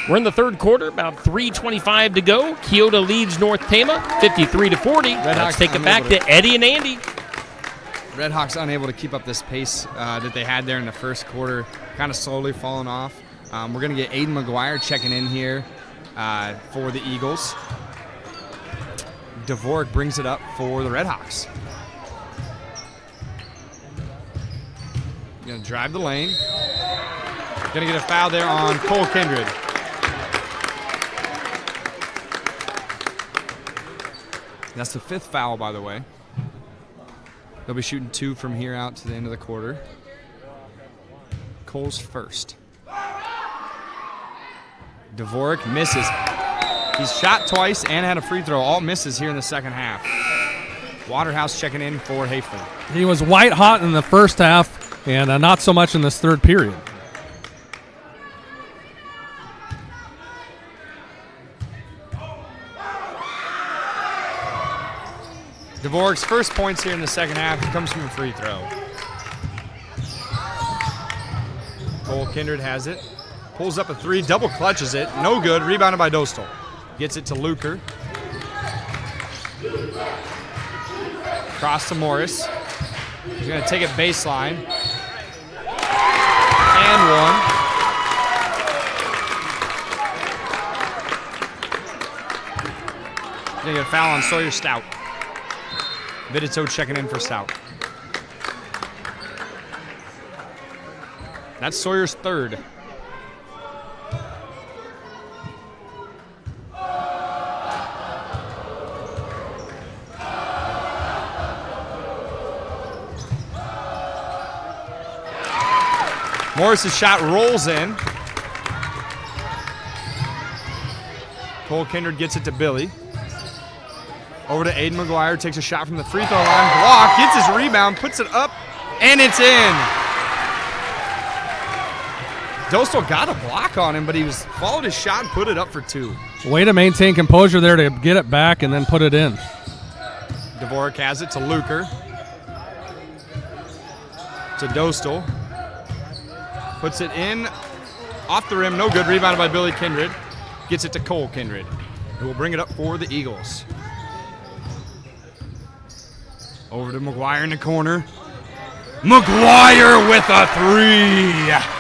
We're in the third quarter, about 3:25 to go. Keota leads North Tama 53-40. Let's take it back to Eddie and Andy. Redhawks unable to keep up this pace that they had there in the first quarter, kind of slowly falling off. We're going to get Aiden McGuire checking in here for the Eagles. Dvorak brings it up for the Redhawks. Going to drive the lane. Going to get a foul there on Cole Kindred. That's the 5th foul, by the way. They'll be shooting 2 from here out to the end of the quarter. Cole's first. Dvorak misses. He's shot twice and had a free throw. All misses here in the second half. Waterhouse checking in for Hafley. He was white hot in the first half and not so much in this third period. Dvorak's first points here in the second half comes from a free throw. Cole Kindred has it. Pulls up a 3, double clutches it. No good. Rebounded by Dostal. Gets it to Luker. Cross to Morris. He's going to take it baseline. And 1. Going to get a foul on Sawyer Stout. Vidito checking in for Stout. That's Sawyer's 3rd. Morris's shot rolls in. Cole Kindred gets it to Billy. Over to Aiden McGuire, takes a shot from the free throw line, block, gets his rebound, puts it up, and it's in. Dostal got a block on him, but he followed his shot and put it up for 2. Way to maintain composure there to get it back and then put it in. Dvorak has it to Luker. To Dostal. Puts it in, off the rim, no good, rebounded by Billy Kindred. Gets it to Cole Kindred, who will bring it up for the Eagles. Over to McGuire in the corner. McGuire with a 3.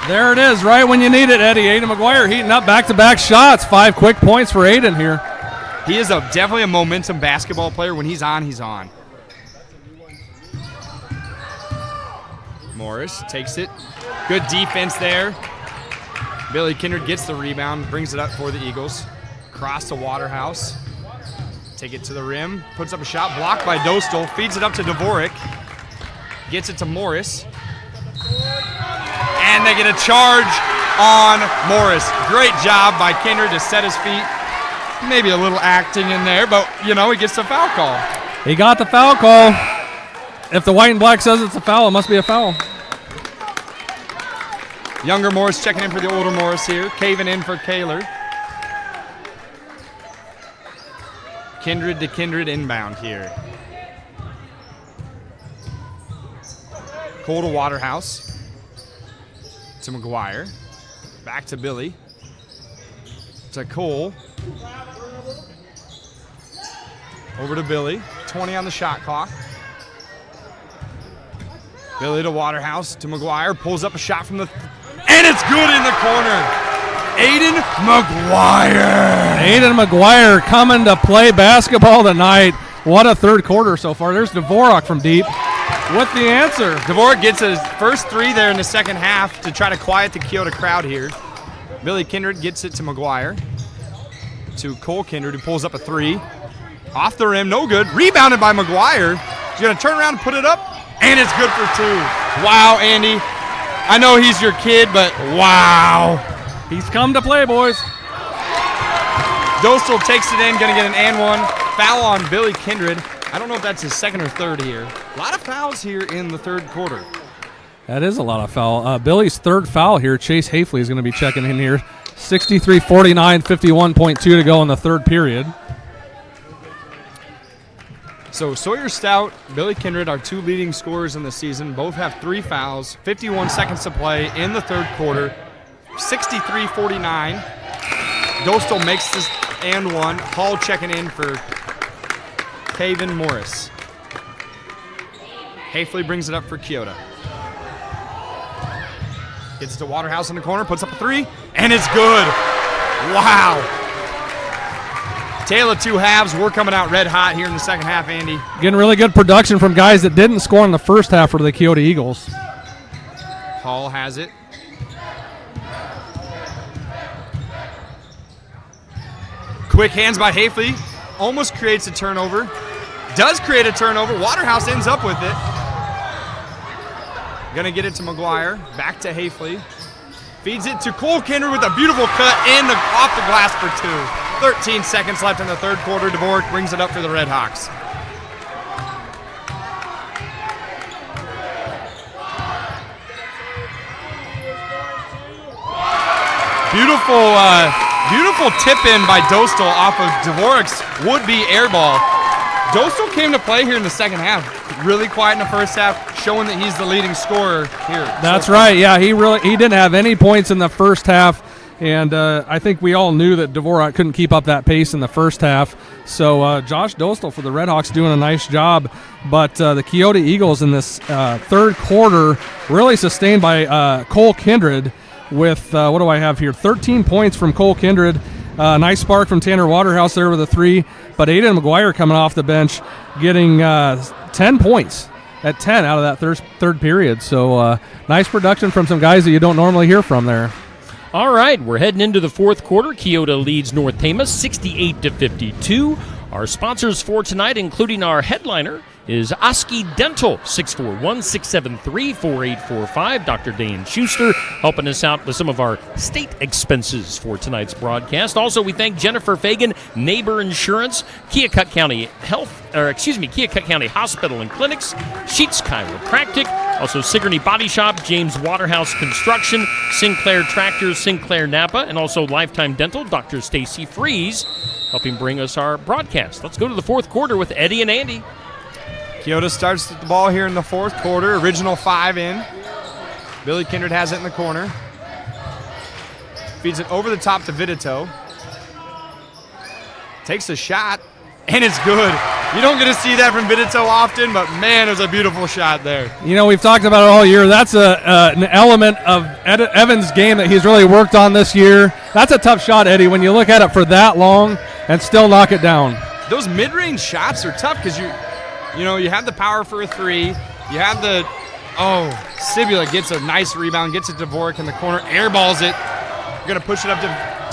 There it is, right when you need it, Eddie. Aiden McGuire heating up back-to-back shots. 5 quick points for Aiden here. He is definitely a momentum basketball player. When he's on, he's on. Morris takes it. Good defense there. Billy Kindred gets the rebound, brings it up for the Eagles. Cross to Waterhouse. Take it to the rim. Puts up a shot, blocked by Dostal. Feeds it up to Dvorak. Gets it to Morris. And they get a charge on Morris. Great job by Kindred to set his feet. Maybe a little acting in there, but, he gets the foul call. He got the foul call. If the white and black says it's a foul, it must be a foul. Younger Morris checking in for the older Morris here. Caving in for Kaler. Kindred to Kindred inbound here. Cole to Waterhouse. To McGuire. Back to Billy. To Cole. Over to Billy. 20 on the shot clock. Billy to Waterhouse to McGuire. Pulls up a shot from the... and it's good in the corner. Aiden McGuire. Aiden McGuire coming to play basketball tonight. What a third quarter so far. There's Dvorak from deep with the answer. Dvorak gets his first three there in the second half to try to quiet the Keota crowd here. Billy Kindred gets it to McGuire. To Cole Kindred, who pulls up a three. Off the rim, no good. Rebounded by McGuire. He's going to turn around and put it up, and it's good for two. Wow, Andy. I know he's your kid, but wow. He's come to play, boys. Dostal takes it in, going to get an and one. Foul on Billy Kindred. I don't know if that's his second or third here. A lot of fouls here in the third quarter. That is a lot of foul. Billy's third foul here. Chase Hafley is going to be checking in here. 63-49, 51.2 to go in the third period. So Sawyer Stout, Billy Kindred, our two leading scorers in the season. Both have 3 fouls, 51 seconds to play in the third quarter. 63-49. Dostal makes this and one. Hall checking in for Caven Morris. Hafley brings it up for Keota. Gets it to Waterhouse in the corner, puts up a three, and it's good. Wow. Tale of two halves. We're coming out red hot here in the second half, Andy. Getting really good production from guys that didn't score in the first half for the Keota Eagles. Hall has it. Quick hands by Hafley. Almost creates a turnover. Does create a turnover. Waterhouse ends up with it. Gonna get it to McGuire. Back to Hafley. Feeds it to Cole Kindred with a beautiful cut off the glass for two. 13 seconds left in the third quarter. Dvorak brings it up for the Red Hawks. Beautiful tip in by Dostal off of Dvorak's would-be air ball. Dostal came to play here in the second half. Really quiet in the first half, showing that he's the leading scorer here. That's right. Yeah, he didn't have any points in the first half. And I think we all knew that Dvorak couldn't keep up that pace in the first half. So Josh Dostal for the Redhawks doing a nice job. But the Keota Eagles in this third quarter really sustained by Cole Kindred with, what do I have here, 13 points from Cole Kindred. Nice spark from Tanner Waterhouse there with a three. But Aiden McGuire coming off the bench getting 10 points at 10 out of that third period. So nice production from some guys that you don't normally hear from there. All right, we're heading into the fourth quarter. Keota leads North Tama 68-52. Our sponsors for tonight, including our headliner, is Oski Dental, 641-673-4845. Dr. Dane Schuster helping us out with some of our state expenses for tonight's broadcast. Also, we thank Jennifer Fagan, Neighbor Insurance, Keokuk County Keokuk County Hospital and Clinics, Sheets Chiropractic, also Sigourney Body Shop, James Waterhouse Construction, Sinclair Tractors, Sinclair Napa, and also Lifetime Dental, Dr. Stacy Freeze, helping bring us our broadcast. Let's go to the fourth quarter with Eddie and Andy. Keota starts the ball here in the fourth quarter. Original 5 in. Billy Kindred has it in the corner. Feeds it over the top to Vidito. Takes a shot, and it's good. You don't get to see that from Vidito often, but man, it was a beautiful shot there. You know, we've talked about it all year. That's an element of Evan's game that he's really worked on this year. That's a tough shot, Eddie, when you look at it for that long and still knock it down. Those mid-range shots are tough because you have the power for a three. You have Sibula gets a nice rebound, gets it to Dvorak in the corner, airballs it. You're going to push it up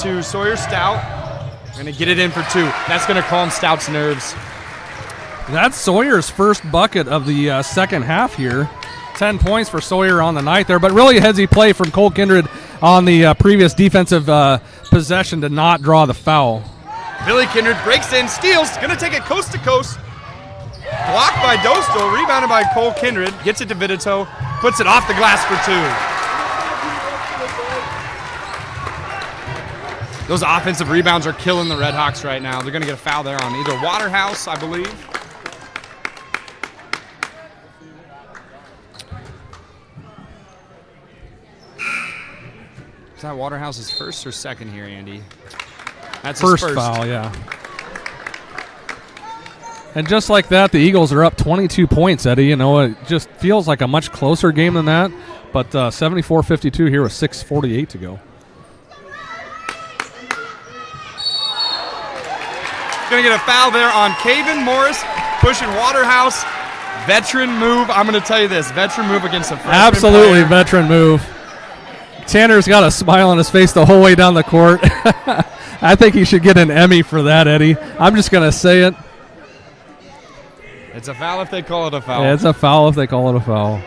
to Sawyer Stout. Going to get it in for two. That's going to calm Stout's nerves. That's Sawyer's first bucket of the second half here. 10 points for Sawyer on the night there, but really headsy play from Cole Kindred on the previous defensive possession to not draw the foul. Billy Kindred breaks in, steals, gonna take it coast to coast. Blocked by Dostal, rebounded by Cole Kindred, gets it to Vidito, puts it off the glass for 2. Those offensive rebounds are killing the Redhawks right now. They're gonna get a foul there on either Waterhouse, I believe. Is that Waterhouse's first or second here, Andy? That's his First foul, yeah. And just like that, the Eagles are up 22 points, Eddie. You know, it just feels like a much closer game than that. But 74-52 here with 6:48 to go. Going to get a foul there on Kaven Morris, pushing Waterhouse. Veteran move. I'm going to tell you this. Veteran move against a freshman Absolutely player. veteran move. Tanner's got a smile on his face the whole way down the court. I think he should get an Emmy for that, Eddie. I'm just going to say it. It's a foul if they call it a foul. Yeah, it's a foul if they call it a foul.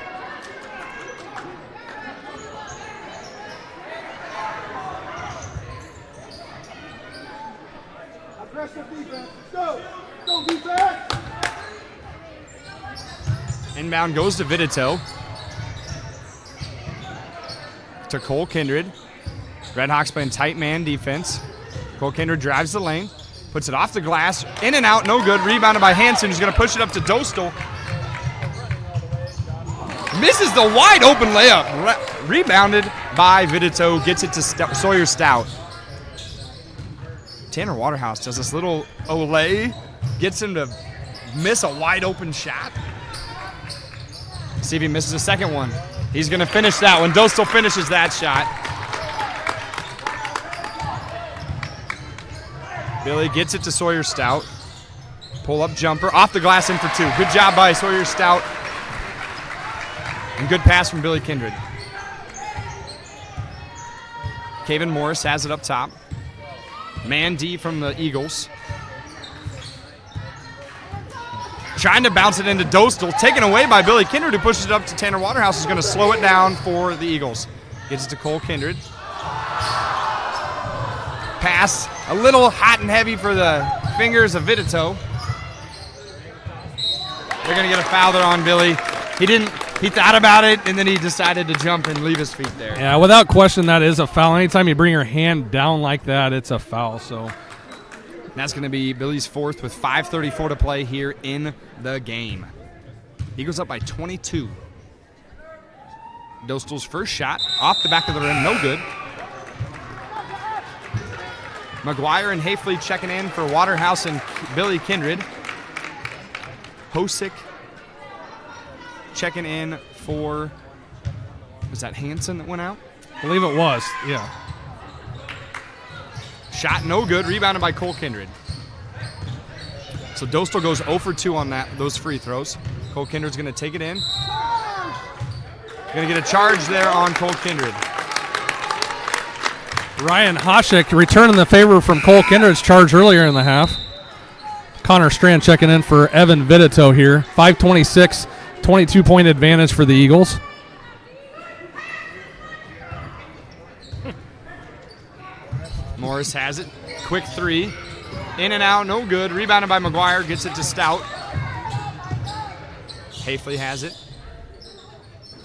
Inbound goes to Vidito. To Cole Kindred. Redhawks playing tight man defense. Cole Kindred drives the lane. Puts it off the glass. In and out, no good. Rebounded by Hanson, who's going to push it up to Dostal. Misses the wide open layup. Rebounded by Vidito. Gets it to Sawyer Stout. Tanner Waterhouse does this little olay. Gets him to miss a wide open shot. See if he misses a second one. He's going to finish that one. Dostal finishes that shot. Billy gets it to Sawyer Stout. Pull-up jumper. Off the glass in for 2. Good job by Sawyer Stout. And good pass from Billy Kindred. Kaven Morris has it up top. Man D from the Eagles. Trying to bounce it into Dostal. Taken away by Billy Kindred, who pushes it up to Tanner Waterhouse, who's going to slow it down for the Eagles. Gets it to Cole Kindred. Pass a little hot and heavy for the fingers of Vidito. They're going to get a foul there on Billy. He thought about it, and then he decided to jump and leave his feet there. Yeah, without question, that is a foul. Anytime you bring your hand down like that, it's a foul. So that's going to be Billy's 4th with 5:34 to play here in the game. Eagles up by 22. Dostal's first shot off the back of the rim, no good. McGuire and Hafley checking in for Waterhouse and Billy Kindred. Hosick checking in for, was that Hanson that went out? I believe it was, yeah. Shot no good, rebounded by Cole Kindred. So Dostal goes 0 for 2 on those free throws. Cole Kindred's gonna take it in. Gonna get a charge there on Cole Kindred. Ryan Hoshek returning the favor from Cole Kindred's charge earlier in the half. Connor Strand checking in for Evan Vidito here. 5:26, 22-point advantage for the Eagles. Morris has it. Quick 3. In and out, no good. Rebounded by McGuire. Gets it to Stout. Hafley has it.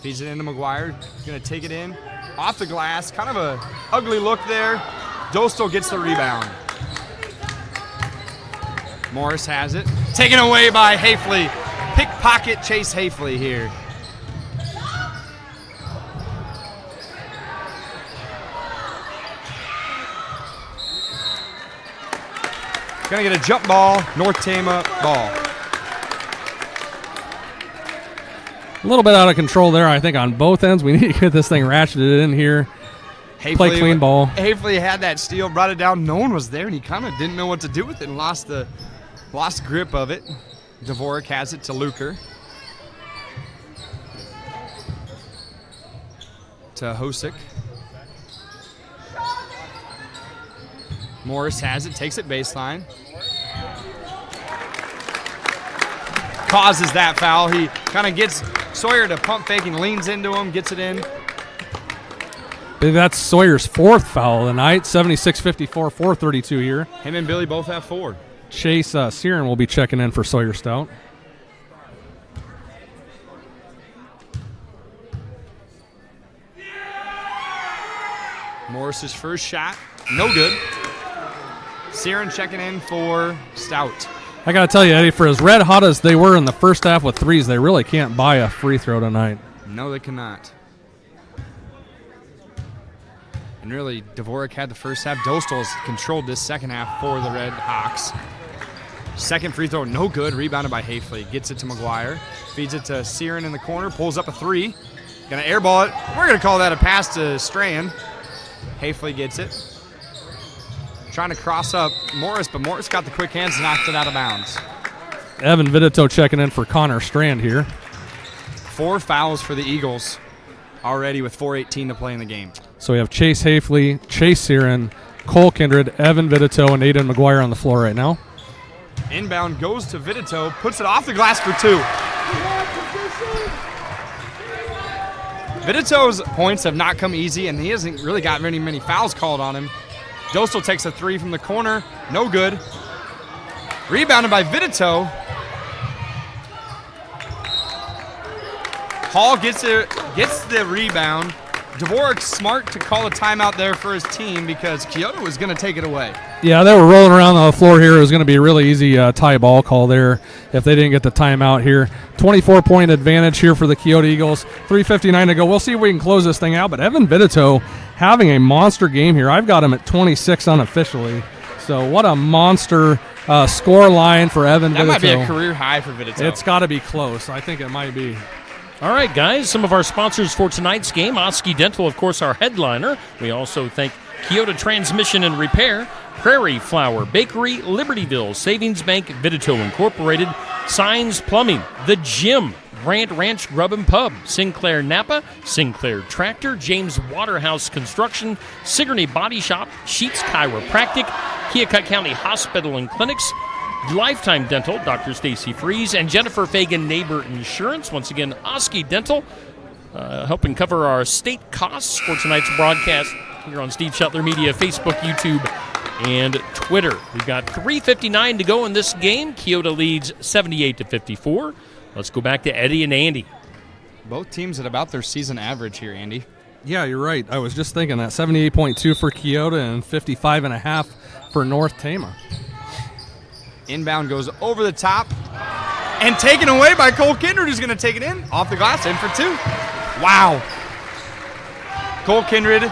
Feeds it into McGuire. Going to take it in. Off the glass. Kind of a ugly look there. Dostal gets the rebound. Morris has it. Taken away by Hafley. Pickpocket Chase Hafley here. Gonna get a jump ball, North Tama ball. A little bit out of control there, I think, on both ends. We need to get this thing ratcheted in here. Play clean ball. Hafley had that steal, brought it down. No one was there, and he kind of didn't know what to do with it and lost grip of it. Dvorak has it to Luker. To Hosick. Morris has it, takes it baseline. Causes that foul. He kind of gets Sawyer to pump fake and leans into him, gets it in. I believe that's Sawyer's 4th foul of the night. 76-54, 4:32 here. Him and Billy both have 4. Chase Searin will be checking in for Sawyer Stout. Morris's first shot, no good. Siren checking in for Stout. I got to tell you, Eddie, for as red hot as they were in the first half with threes, they really can't buy a free throw tonight. No, they cannot. And really, Dvorak had the first half. Dostal's controlled this second half for the Red Hawks. Second free throw, no good. Rebounded by Hafley. Gets it to McGuire. Feeds it to Siren in the corner. Pulls up a 3. Gonna airball it. We're gonna call that a pass to Strand. Hafley gets it. Trying to cross up Morris, but Morris got the quick hands and knocked it out of bounds. Evan Vitito checking in for Connor Strand here. 4 fouls for the Eagles already with 4:18 to play in the game. So we have Chase Hafley, Chase Searin, Cole Kindred, Evan Vitito, and Aiden McGuire on the floor right now. Inbound goes to Vitito, puts it off the glass for 2. Vitito's points have not come easy, and he hasn't really got many fouls called on him. Dostal takes a 3 from the corner, no good. Rebounded by Vitito. Hall gets the rebound. Dvorak's smart to call a timeout there for his team because Keota was going to take it away. Yeah, they were rolling around on the floor here. It was going to be a really easy tie ball call there if they didn't get the timeout here. 24-point advantage here for the Keota Eagles. 3:59 to go. We'll see if we can close this thing out. But Evan Vitito having a monster game here. I've got him at 26 unofficially. So what a monster score line for Evan Vitito. That might be a career high for Vitito. It's got to be close. I think it might be. All right, guys, some of our sponsors for tonight's game. Oski Dental, of course, our headliner. We also thank Keota Transmission and Repair, Prairie Flower Bakery, Libertyville Savings Bank, Vitito Incorporated, Signs Plumbing, The Gym, Grant Ranch Grub and Pub, Sinclair Napa, Sinclair Tractor, James Waterhouse Construction, Sigourney Body Shop, Sheets Chiropractic, Keokuk County Hospital and Clinics, Lifetime Dental, Dr. Stacy Freeze, and Jennifer Fagan Neighbor Insurance. Once again, Oski Dental, helping cover our state costs for tonight's broadcast here on Steve Shetler Media, Facebook, YouTube, and Twitter. We've got 3:59 to go in this game. Keota leads 78-54. Let's go back to Eddie and Andy. Both teams at about their season average here, Andy. Yeah, you're right. I was just thinking that 78.2 for Keota and 55.5 for North Tama. Inbound goes over the top and taken away by Cole Kindred, who's going to take it in off the glass, in for 2. Wow. Cole Kindred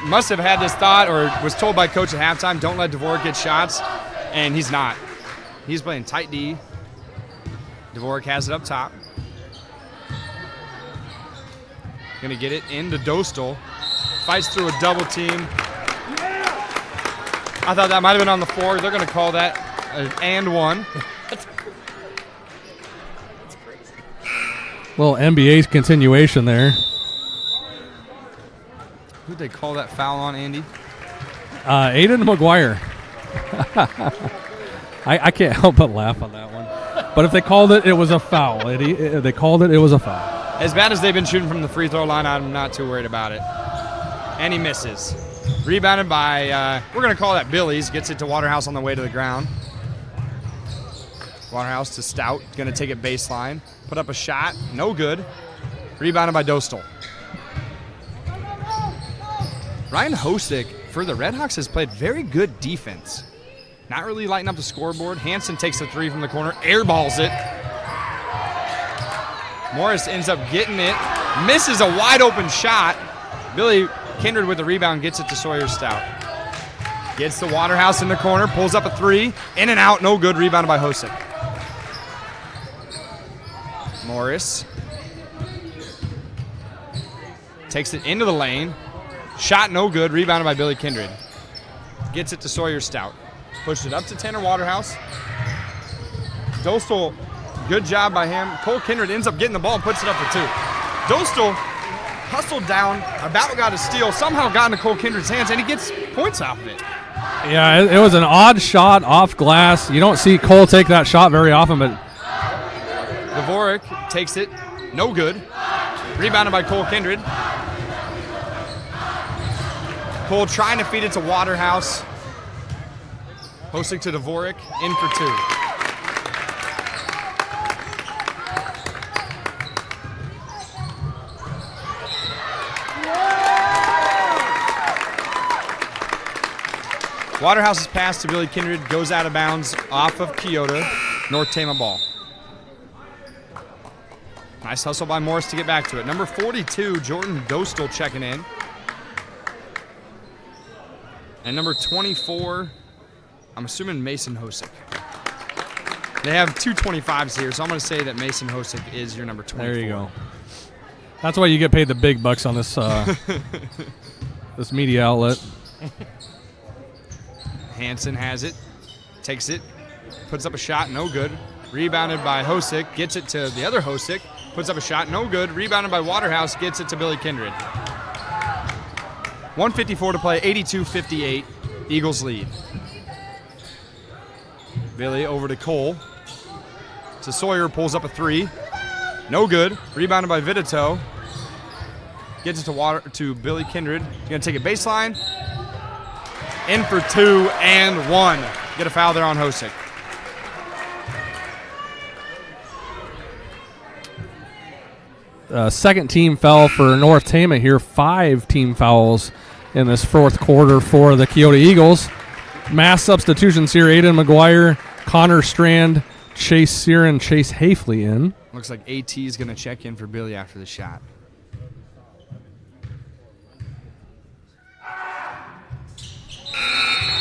must have had this thought or was told by coach at halftime, don't let Dvorak get shots, and he's not. He's playing tight D. Dvorak has it up top. Going to get it into Dostal. Fights through a double team. I thought that might have been on the floor. They're going to call that and 1. Little NBA continuation there. Who'd they call that foul on, Andy? Aiden McGuire. I can't help but laugh on that one. But if they called it, it was a foul. They called it, it was a foul. As bad as they've been shooting from the free throw line, I'm not too worried about it. And he misses. Rebounded by, we're going to call that Billy's. Gets it to Waterhouse on the way to the ground. Waterhouse to Stout. Going to take it baseline. Put up a shot. No good. Rebounded by Dostal. Ryan Hosick for the Redhawks has played very good defense. Not really lighting up the scoreboard. Hansen takes the 3 from the corner. Airballs it. Morris ends up getting it. Misses a wide open shot. Billy Kindred with the rebound gets it to Sawyer Stout. Gets the Waterhouse in the corner, pulls up a 3, in and out, no good, rebounded by Hosick. Morris takes it into the lane. Shot no good, rebounded by Billy Kindred. Gets it to Sawyer Stout. Pushed it up to Tanner Waterhouse. Dostal, good job by him. Cole Kindred ends up getting the ball and puts it up for 2. Dostal hustled down, about got a steal, somehow got into Cole Kindred's hands, and he gets points off of it. Yeah, it was an odd shot off glass. You don't see Cole take that shot very often, but Dvorak takes it, No good. Rebounded by Cole Kindred. Cole trying to feed it to Waterhouse. Hosek to Dvorak, in for 2. Waterhouse's pass to Billy Kindred goes out of bounds off of Keota. North Tama ball. Nice hustle by Morris to get back to it. Number 42, Jordan Dostal checking in. And number 24, I'm assuming Mason Hosek. They have two 25s here, so I'm going to say that Mason Hosek is your number 24. There you go. That's why you get paid the big bucks on this this media outlet. Hansen has it, takes it, puts up a shot, no good. Rebounded by Hosek, gets it to the other Hosek, puts up a shot, no good. Rebounded by Waterhouse, gets it to Billy Kindred. 1:54 to play, 82-58, Eagles lead. Billy over to Cole. To Sawyer, pulls up a 3. No good. Rebounded by Vidito. Gets it to Billy Kindred. Gonna take a baseline. In for 2 and 1. Get a foul there on Hosek. Second team foul for North Tama here. 5 team fouls in this fourth quarter for the Keota Eagles. Mass substitutions here. Aiden McGuire, Connor Strand, Chase Sear, and Chase Hafley in. Looks like AT is going to check in for Billy after the shot.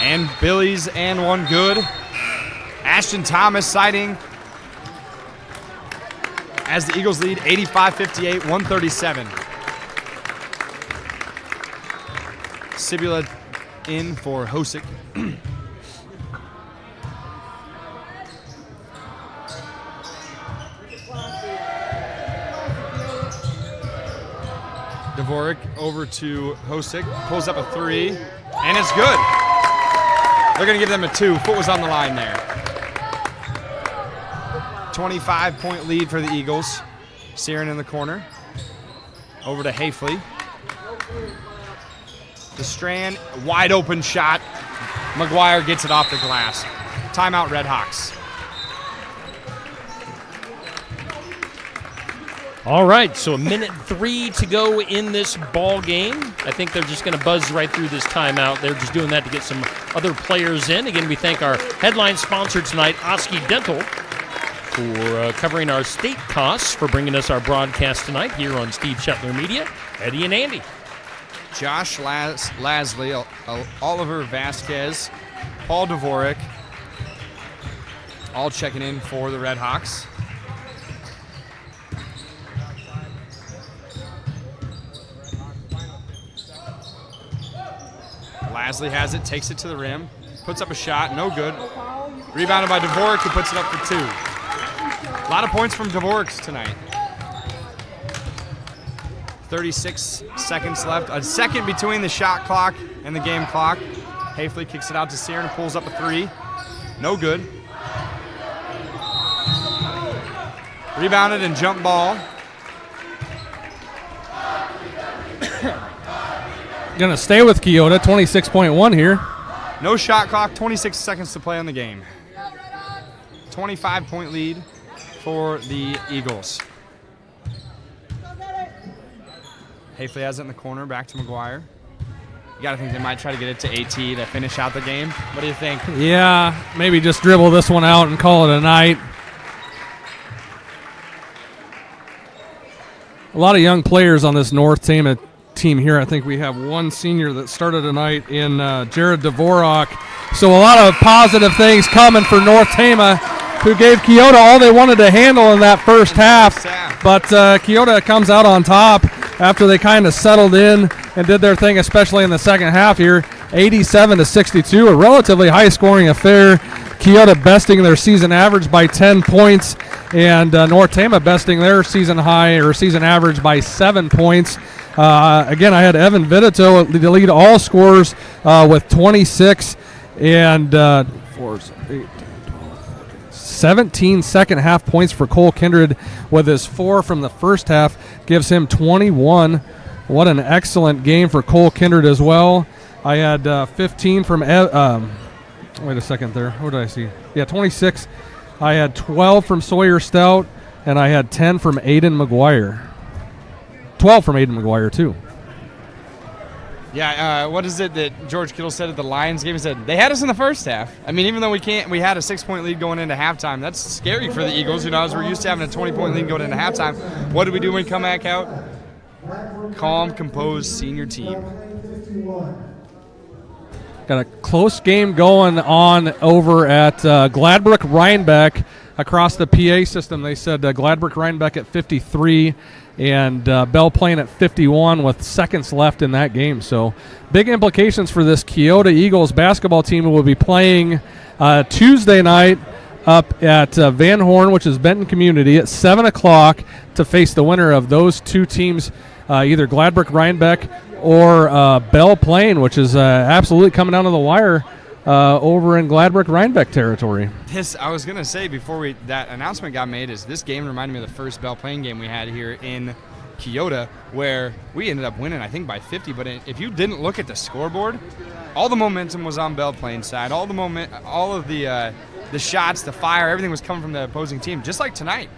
And Billy's and one good. Ashton Thomas sighting as the Eagles lead 85-58, 137. Sibula in for Hosek. Dvorak over to Hosek, pulls up a 3, and it's good. They're going to give them a 2. Foot was on the line there. 25-point lead for the Eagles. Searin in the corner. Over to Hafley. The Strand, wide open shot. McGuire gets it off the glass. Timeout, Red Hawks. All right, so 1:03 to go in this ball game. I think they're just going to buzz right through this timeout. They're just doing that to get some other players in. Again, we thank our headline sponsor tonight, Oski Dental, for covering our state costs, for bringing us our broadcast tonight here on Steve Shetler Media. Eddie and Andy. Josh Lasley, Oliver Vasquez, Paul Dvorak, all checking in for the Red Hawks. Lasley has it, takes it to the rim, puts up a shot, no good. Rebounded by Dvorak, who puts it up for 2. A lot of points from Dvorak tonight. 36 seconds left. A second between the shot clock and the game clock. Hafley kicks it out to Sear and pulls up a 3. No good. Rebounded and jump ball. Going to stay with Keota, 26.1 here. No shot clock, 26 seconds to play on the game. 25-point lead for the Eagles. Hafley has it in the corner, back to McGuire. You got to think they might try to get it to AT to finish out the game. What do you think? Yeah, maybe just dribble this one out and call it a night. A lot of young players on this North Tama team here. I think we have one senior that started tonight in Jared Dvorak. So a lot of positive things coming for North Tama, who gave Keota all they wanted to handle in that first half. But Keota comes out on top after they kind of settled in and did their thing, especially in the second half here. 87-62, a relatively high-scoring affair. Keota besting their season average by 10 points, and North Tama besting their season high or season average by 7 points. Again, I had Evan Vidito to lead all scorers with 26, and 17 second half points for Cole Kindred, with his 4 from the first half, gives him 21. What an excellent game for Cole Kindred as well. I had 15 from wait a second there. What did I see? Yeah, 26. I had 12 from Sawyer Stout, and I had 10 from Aiden McGuire. 12 from Aiden McGuire, too. Yeah, what is it that George Kittle said at the Lions game? He said, they had us in the first half. I mean, even though we had a 6-point lead going into halftime, that's scary for the Eagles, as we're used to having a 20-point lead going into halftime. What did we do when we come back out? Calm, composed senior team. Got a close game going on over at Gladbrook Rhinebeck across the PA system. They said Gladbrook Rhinebeck at 53 and Belle Plaine at 51 with seconds left in that game. So big implications for this Keota Eagles basketball team, who will be playing Tuesday night up at Van Horn, which is Benton Community, at 7 o'clock to face the winner of those two teams, either Gladbrook Rhinebeck or Belle Plaine, which is absolutely coming down to the wire over in Gladbrook Rhinebeck territory. I was going to say before that announcement got made, is this game reminded me of the first Belle Plaine game we had here in Keota, where we ended up winning, I think, by 50. But if you didn't look at the scoreboard, all the momentum was on Belle Plaine's side. All of the shots, the fire, everything was coming from the opposing team, just like tonight.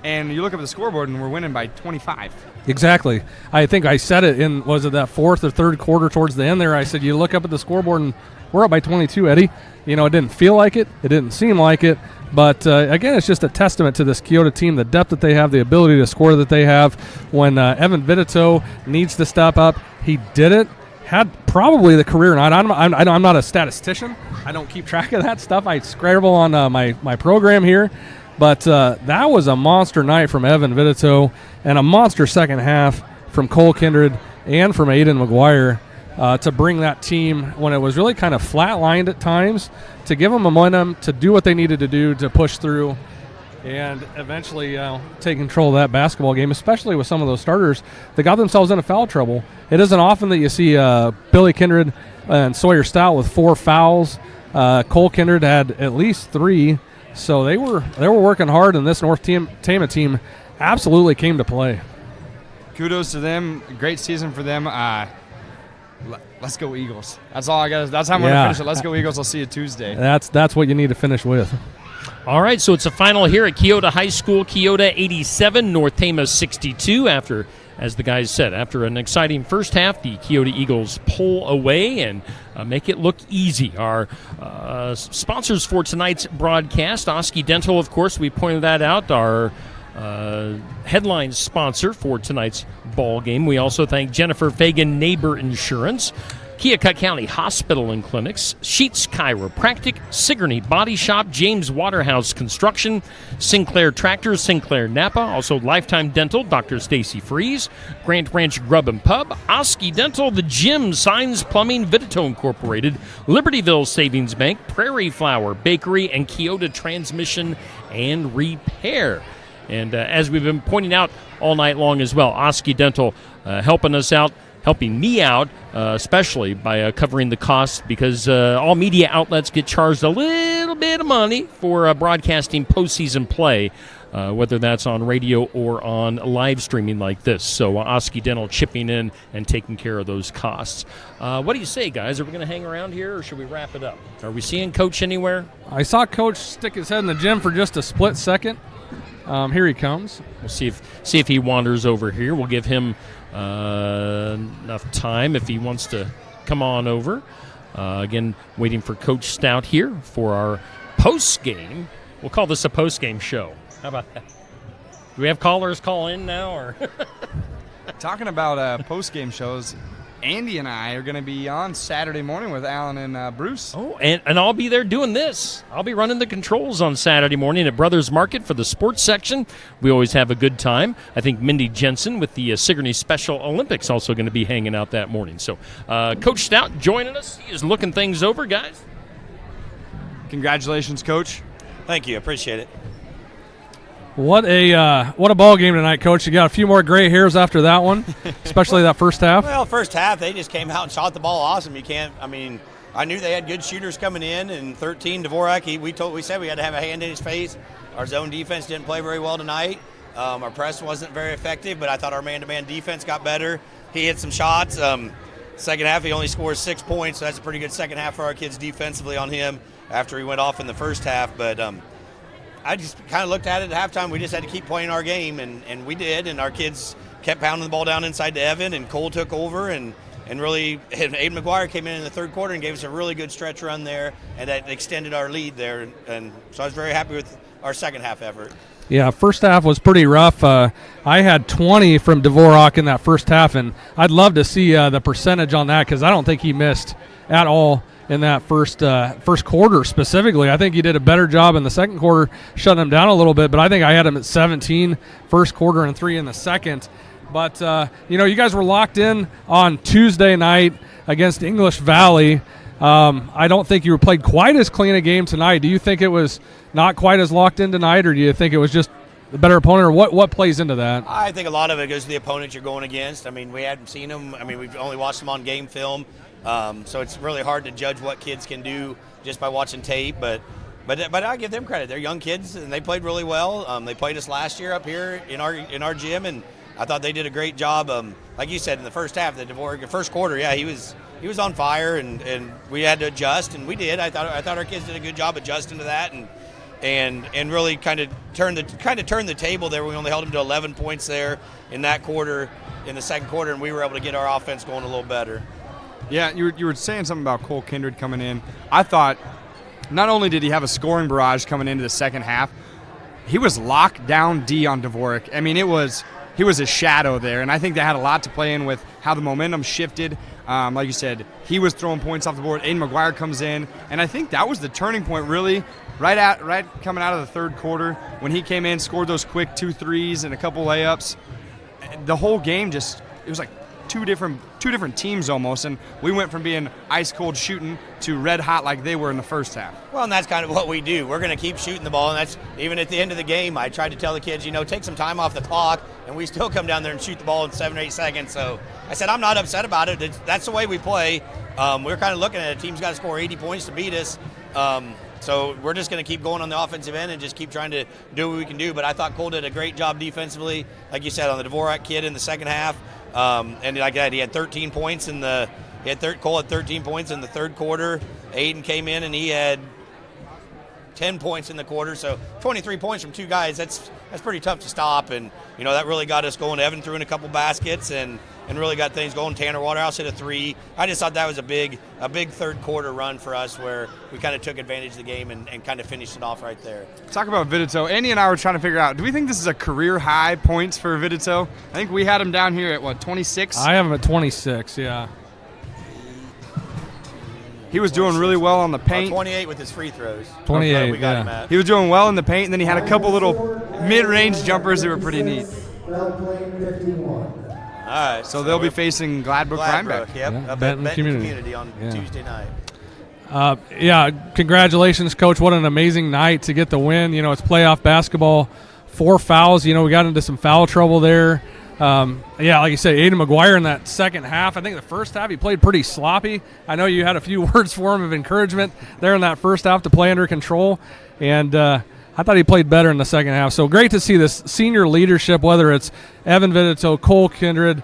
And you look up at the scoreboard, and we're winning by 25. Exactly. I think I said it in, was it that fourth or third quarter towards the end there? I said, you look up at the scoreboard, and we're up by 22, Eddie. It didn't feel like it. It didn't seem like it. But, again, it's just a testament to this Keota team, the depth that they have, the ability to score that they have. When Evan Vitito needs to step up, he did it. Had probably the career night. I'm not a statistician. I don't keep track of that stuff. I scramble on my program here. But that was a monster night from Evan Vitito and a monster second half from Cole Kindred and from Aiden McGuire to bring that team, when it was really kind of flatlined at times, to give them momentum, to do what they needed to do to push through and eventually take control of that basketball game, especially with some of those starters that got themselves into foul trouble. It isn't often that you see Billy Kindred and Sawyer Stout with 4 fouls. Cole Kindred had at least 3. So they were working hard, and this North Tama team absolutely came to play. Kudos to them. Great season for them. Let's go Eagles. That's all I got. That's how I'm going to finish it. Let's go Eagles. I'll see you Tuesday. That's what you need to finish with. All right, so it's a final here at Keota High School. Keota 87, North Tama 62. After, as the guys said, after an exciting first half, the Keota Eagles pull away and make it look easy. Our sponsors for tonight's broadcast, Oski Dental, of course, we pointed that out, our headline sponsor for tonight's ball game. We also thank Jennifer Fagan Neighbor Insurance, Keokuk County Hospital and Clinics, Sheets Chiropractic, Sigourney Body Shop, James Waterhouse Construction, Sinclair Tractors, Sinclair Napa, also Lifetime Dental, Dr. Stacy Freeze, Grant Ranch Grub and Pub, Oski Dental, The Gym, Signs Plumbing, Vitito Incorporated, Libertyville Savings Bank, Prairie Flower Bakery, and Keota Transmission and Repair. And as we've been pointing out all night long as well, Oski Dental helping me out, especially by covering the costs, because all media outlets get charged a little bit of money for broadcasting postseason play, whether that's on radio or on live streaming like this. So Oski Dental chipping in and taking care of those costs. What do you say, guys? Are we going to hang around here, or should we wrap it up? Are we seeing Coach anywhere? I saw Coach stick his head in the gym for just a split second. Here he comes. We'll see if he wanders over here. We'll give him enough time if he wants to come on over. Again, waiting for Coach Stout here for our post-game. We'll call this a post-game show. How about that? Do we have callers call in now? Or Talking about post-game shows, Andy and I are going to be on Saturday morning with Alan and Bruce. Oh, and I'll be there doing this. I'll be running the controls on Saturday morning at Brothers Market for the sports section. We always have a good time. I think Mindy Jensen with the Sigourney Special Olympics also going to be hanging out that morning. So Coach Stout joining us. He is looking things over, guys. Congratulations, Coach. Thank you. Appreciate it. What a ball game tonight, Coach. You got a few more gray hairs after that one, especially that first half. Well, first half, they just came out and shot the ball awesome. I knew they had good shooters coming in, and 13, Dvorak, we said we had to have a hand in his face. Our zone defense didn't play very well tonight. Our press wasn't very effective, but I thought our man-to-man defense got better. He hit some shots. Second half, he only scores 6 points, so that's a pretty good second half for our kids defensively on him after he went off in the first half. But I just kind of looked at it at halftime. We just had to keep playing our game, and we did, and our kids kept pounding the ball down inside to Evan, and Cole took over, and really, Aiden McGuire came in the third quarter and gave us a really good stretch run there, and that extended our lead there. And so I was very happy with our second half effort. Yeah, first half was pretty rough. I had 20 from Dvorak in that first half, and I'd love to see the percentage on that because I don't think he missed at all in that first quarter specifically. I think he did a better job in the second quarter, shutting him down a little bit, but I think I had him at 17 first quarter and 3 in the second. But, you guys were locked in on Tuesday night against English Valley. I don't think you played quite as clean a game tonight. Do you think it was not quite as locked in tonight, or do you think it was just a better opponent, or what plays into that? I think a lot of it goes to the opponent you're going against. I mean, we hadn't seen them. I mean, we've only watched them on game film, so it's really hard to judge what kids can do just by watching tape. But I give them credit. They're young kids, and they played really well. They played us last year up here in our gym, and I thought they did a great job. Like you said, in the first half, the first quarter, yeah, he was on fire, and we had to adjust, and we did. I thought our kids did a good job adjusting to that, and really kind of turned the table there. We only held them to 11 points there in that quarter, in the second quarter, and we were able to get our offense going a little better. Yeah, you were saying something about Cole Kindred coming in. I thought not only did he have a scoring barrage coming into the second half, he was locked down D on Dvorak. I mean, he was a shadow there, and I think that had a lot to play in with how the momentum shifted. Like you said, he was throwing points off the board. Aiden McGuire comes in, and I think that was the turning point really, right coming out of the third quarter when he came in, scored those quick 2 threes and a couple layups. The whole game it was like two different teams almost, and we went from being ice cold shooting to red hot like they were in the first half. Well, and that's kind of what we do. We're going to keep shooting the ball, and that's even at the end of the game. I tried to tell the kids, take some time off the clock, and we still come down there and shoot the ball in 7 or 8 seconds. So I said, I'm not upset about it. That's the way we play. We're kind of looking at it. A team's got to score 80 points to beat us. So we're just going to keep going on the offensive end and just keep trying to do what we can do. But I thought Cole did a great job defensively, like you said, on the Dvorak kid in the second half. And like that, he had 13 points Cole had 13 points in the third quarter. Aiden came in and he had 10 points in the quarter, so 23 points from 2 guys. That's pretty tough to stop, and that really got us going. Evan threw in a couple baskets and really got things going. Tanner Waterhouse hit a 3. I just thought that was a big third quarter run for us where we kind of took advantage of the game and kind of finished it off right there. Talk about Vidito. Andy and I were trying to figure out, do we think this is a career high points for Vidito? I think we had him down here at 26? I have him at 26, yeah. He was doing really well on the paint. 28 with his free throws. 28, we got him at. He was doing well in the paint, and then he had a couple little mid-range jumpers that were pretty neat. All right. So they'll be facing Gladbrook Rhinebeck. Yep. Yeah, Up Benton at Community. Community on Tuesday night. Congratulations, Coach. What an amazing night to get the win. It's playoff basketball. 4 fouls. We got into some foul trouble there. Like you say, Aiden McGuire in that second half. I think the first half he played pretty sloppy. I know you had a few words for him of encouragement there in that first half to play under control, and I thought he played better in the second half. So great to see this senior leadership, whether it's Evan Vidito, Cole Kindred,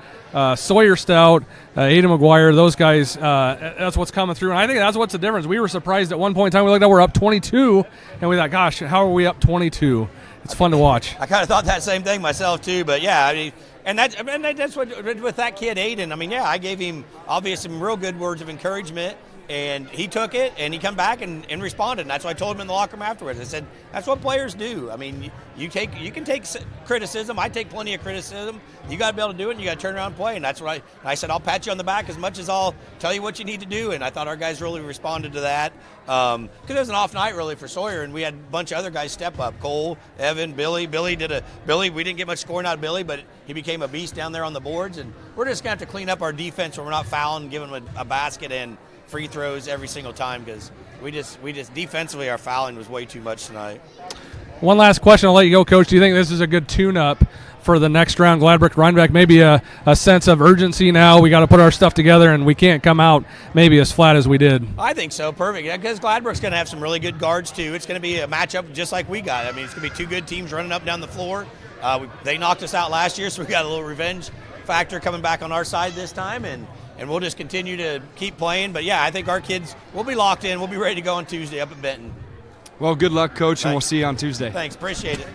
Sawyer Stout, Aiden McGuire, those guys, that's what's coming through. And I think that's what's the difference. We were surprised at one point in time. We looked at we're up 22, and we thought, gosh, how are we up 22? It's fun to watch. I kind of thought that same thing myself too, but yeah, I mean, and that's what with that kid Aiden. I mean, yeah, I gave him obviously some real good words of encouragement, and he took it and he come back and responded. And that's what I told him in the locker room afterwards. I said, that's what players do. I mean, you can take criticism. I take plenty of criticism. You got to be able to do it, and you got to turn around and play. And that's what I said. I'll pat you on the back as much as I'll tell you what you need to do. And I thought our guys really responded to that because it was an off night really for Sawyer, and we had a bunch of other guys step up. Cole, Evan, Billy. We didn't get much scoring out of Billy, but he became a beast down there on the boards. And we're just gonna have to clean up our defense where we're not fouling, and giving them a basket and free throws every single time because we just defensively our fouling was way too much tonight. One last question, I'll let you go, Coach. Do you think this is a good tune-up for the next round. Gladbrook Rhinebeck, maybe a sense of urgency now. We got to put our stuff together, and we can't come out maybe as flat as we did. I think so. Perfect. Because Gladbrook's going to have some really good guards, too. It's going to be a matchup just like we got. I mean, it's going to be two good teams running up down the floor. They knocked us out last year, so we got a little revenge factor coming back on our side this time, and we'll just continue to keep playing. But, yeah, I think our kids will be locked in. We'll be ready to go on Tuesday up at Benton. Well, good luck, Coach, and we'll Thanks. see you on Tuesday. Thanks. Appreciate it.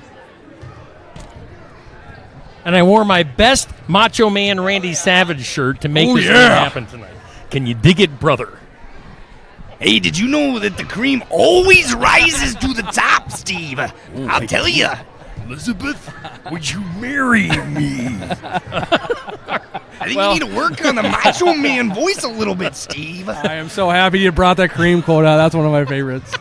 And I wore my best Macho Man Randy Savage shirt to make this thing happen tonight. Can you dig it, brother? Hey, did you know that the cream always rises to the top, Steve? I'll tell you. Elizabeth, would you marry me? I think you need to work on the Macho Man voice a little bit, Steve. I am so happy you brought that cream quote out. That's one of my favorites.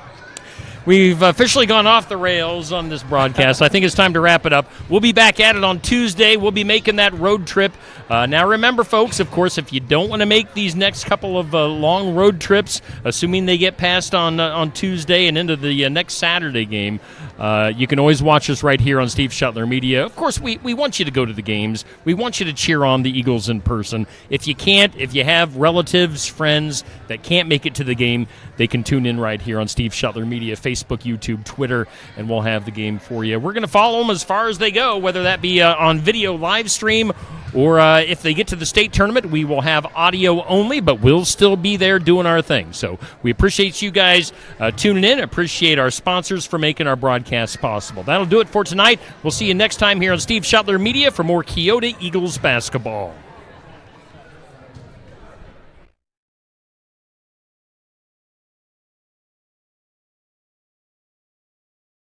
We've officially gone off the rails on this broadcast. I think it's time to wrap it up. We'll be back at it on Tuesday. We'll be making that road trip. Now, remember, folks, of course, if you don't want to make these next couple of long road trips, assuming they get passed on Tuesday and into the next Saturday game, you can always watch us right here on Steve Shuttler Media. Of course, we want you to go to the games. We want you to cheer on the Eagles in person. If you can't, if you have relatives, friends that can't make it to the game, they can tune in right here on Steve Shuttler Media, Facebook, YouTube, Twitter, and we'll have the game for you. We're going to follow them as far as they go, whether that be on video live stream or if they get to the state tournament, we will have audio only, but we'll still be there doing our thing. So we appreciate you guys tuning in. Appreciate our sponsors for making our broadcasts possible. That'll do it for tonight. We'll see you next time here on Steve Shuttler Media for more Keota Eagles basketball.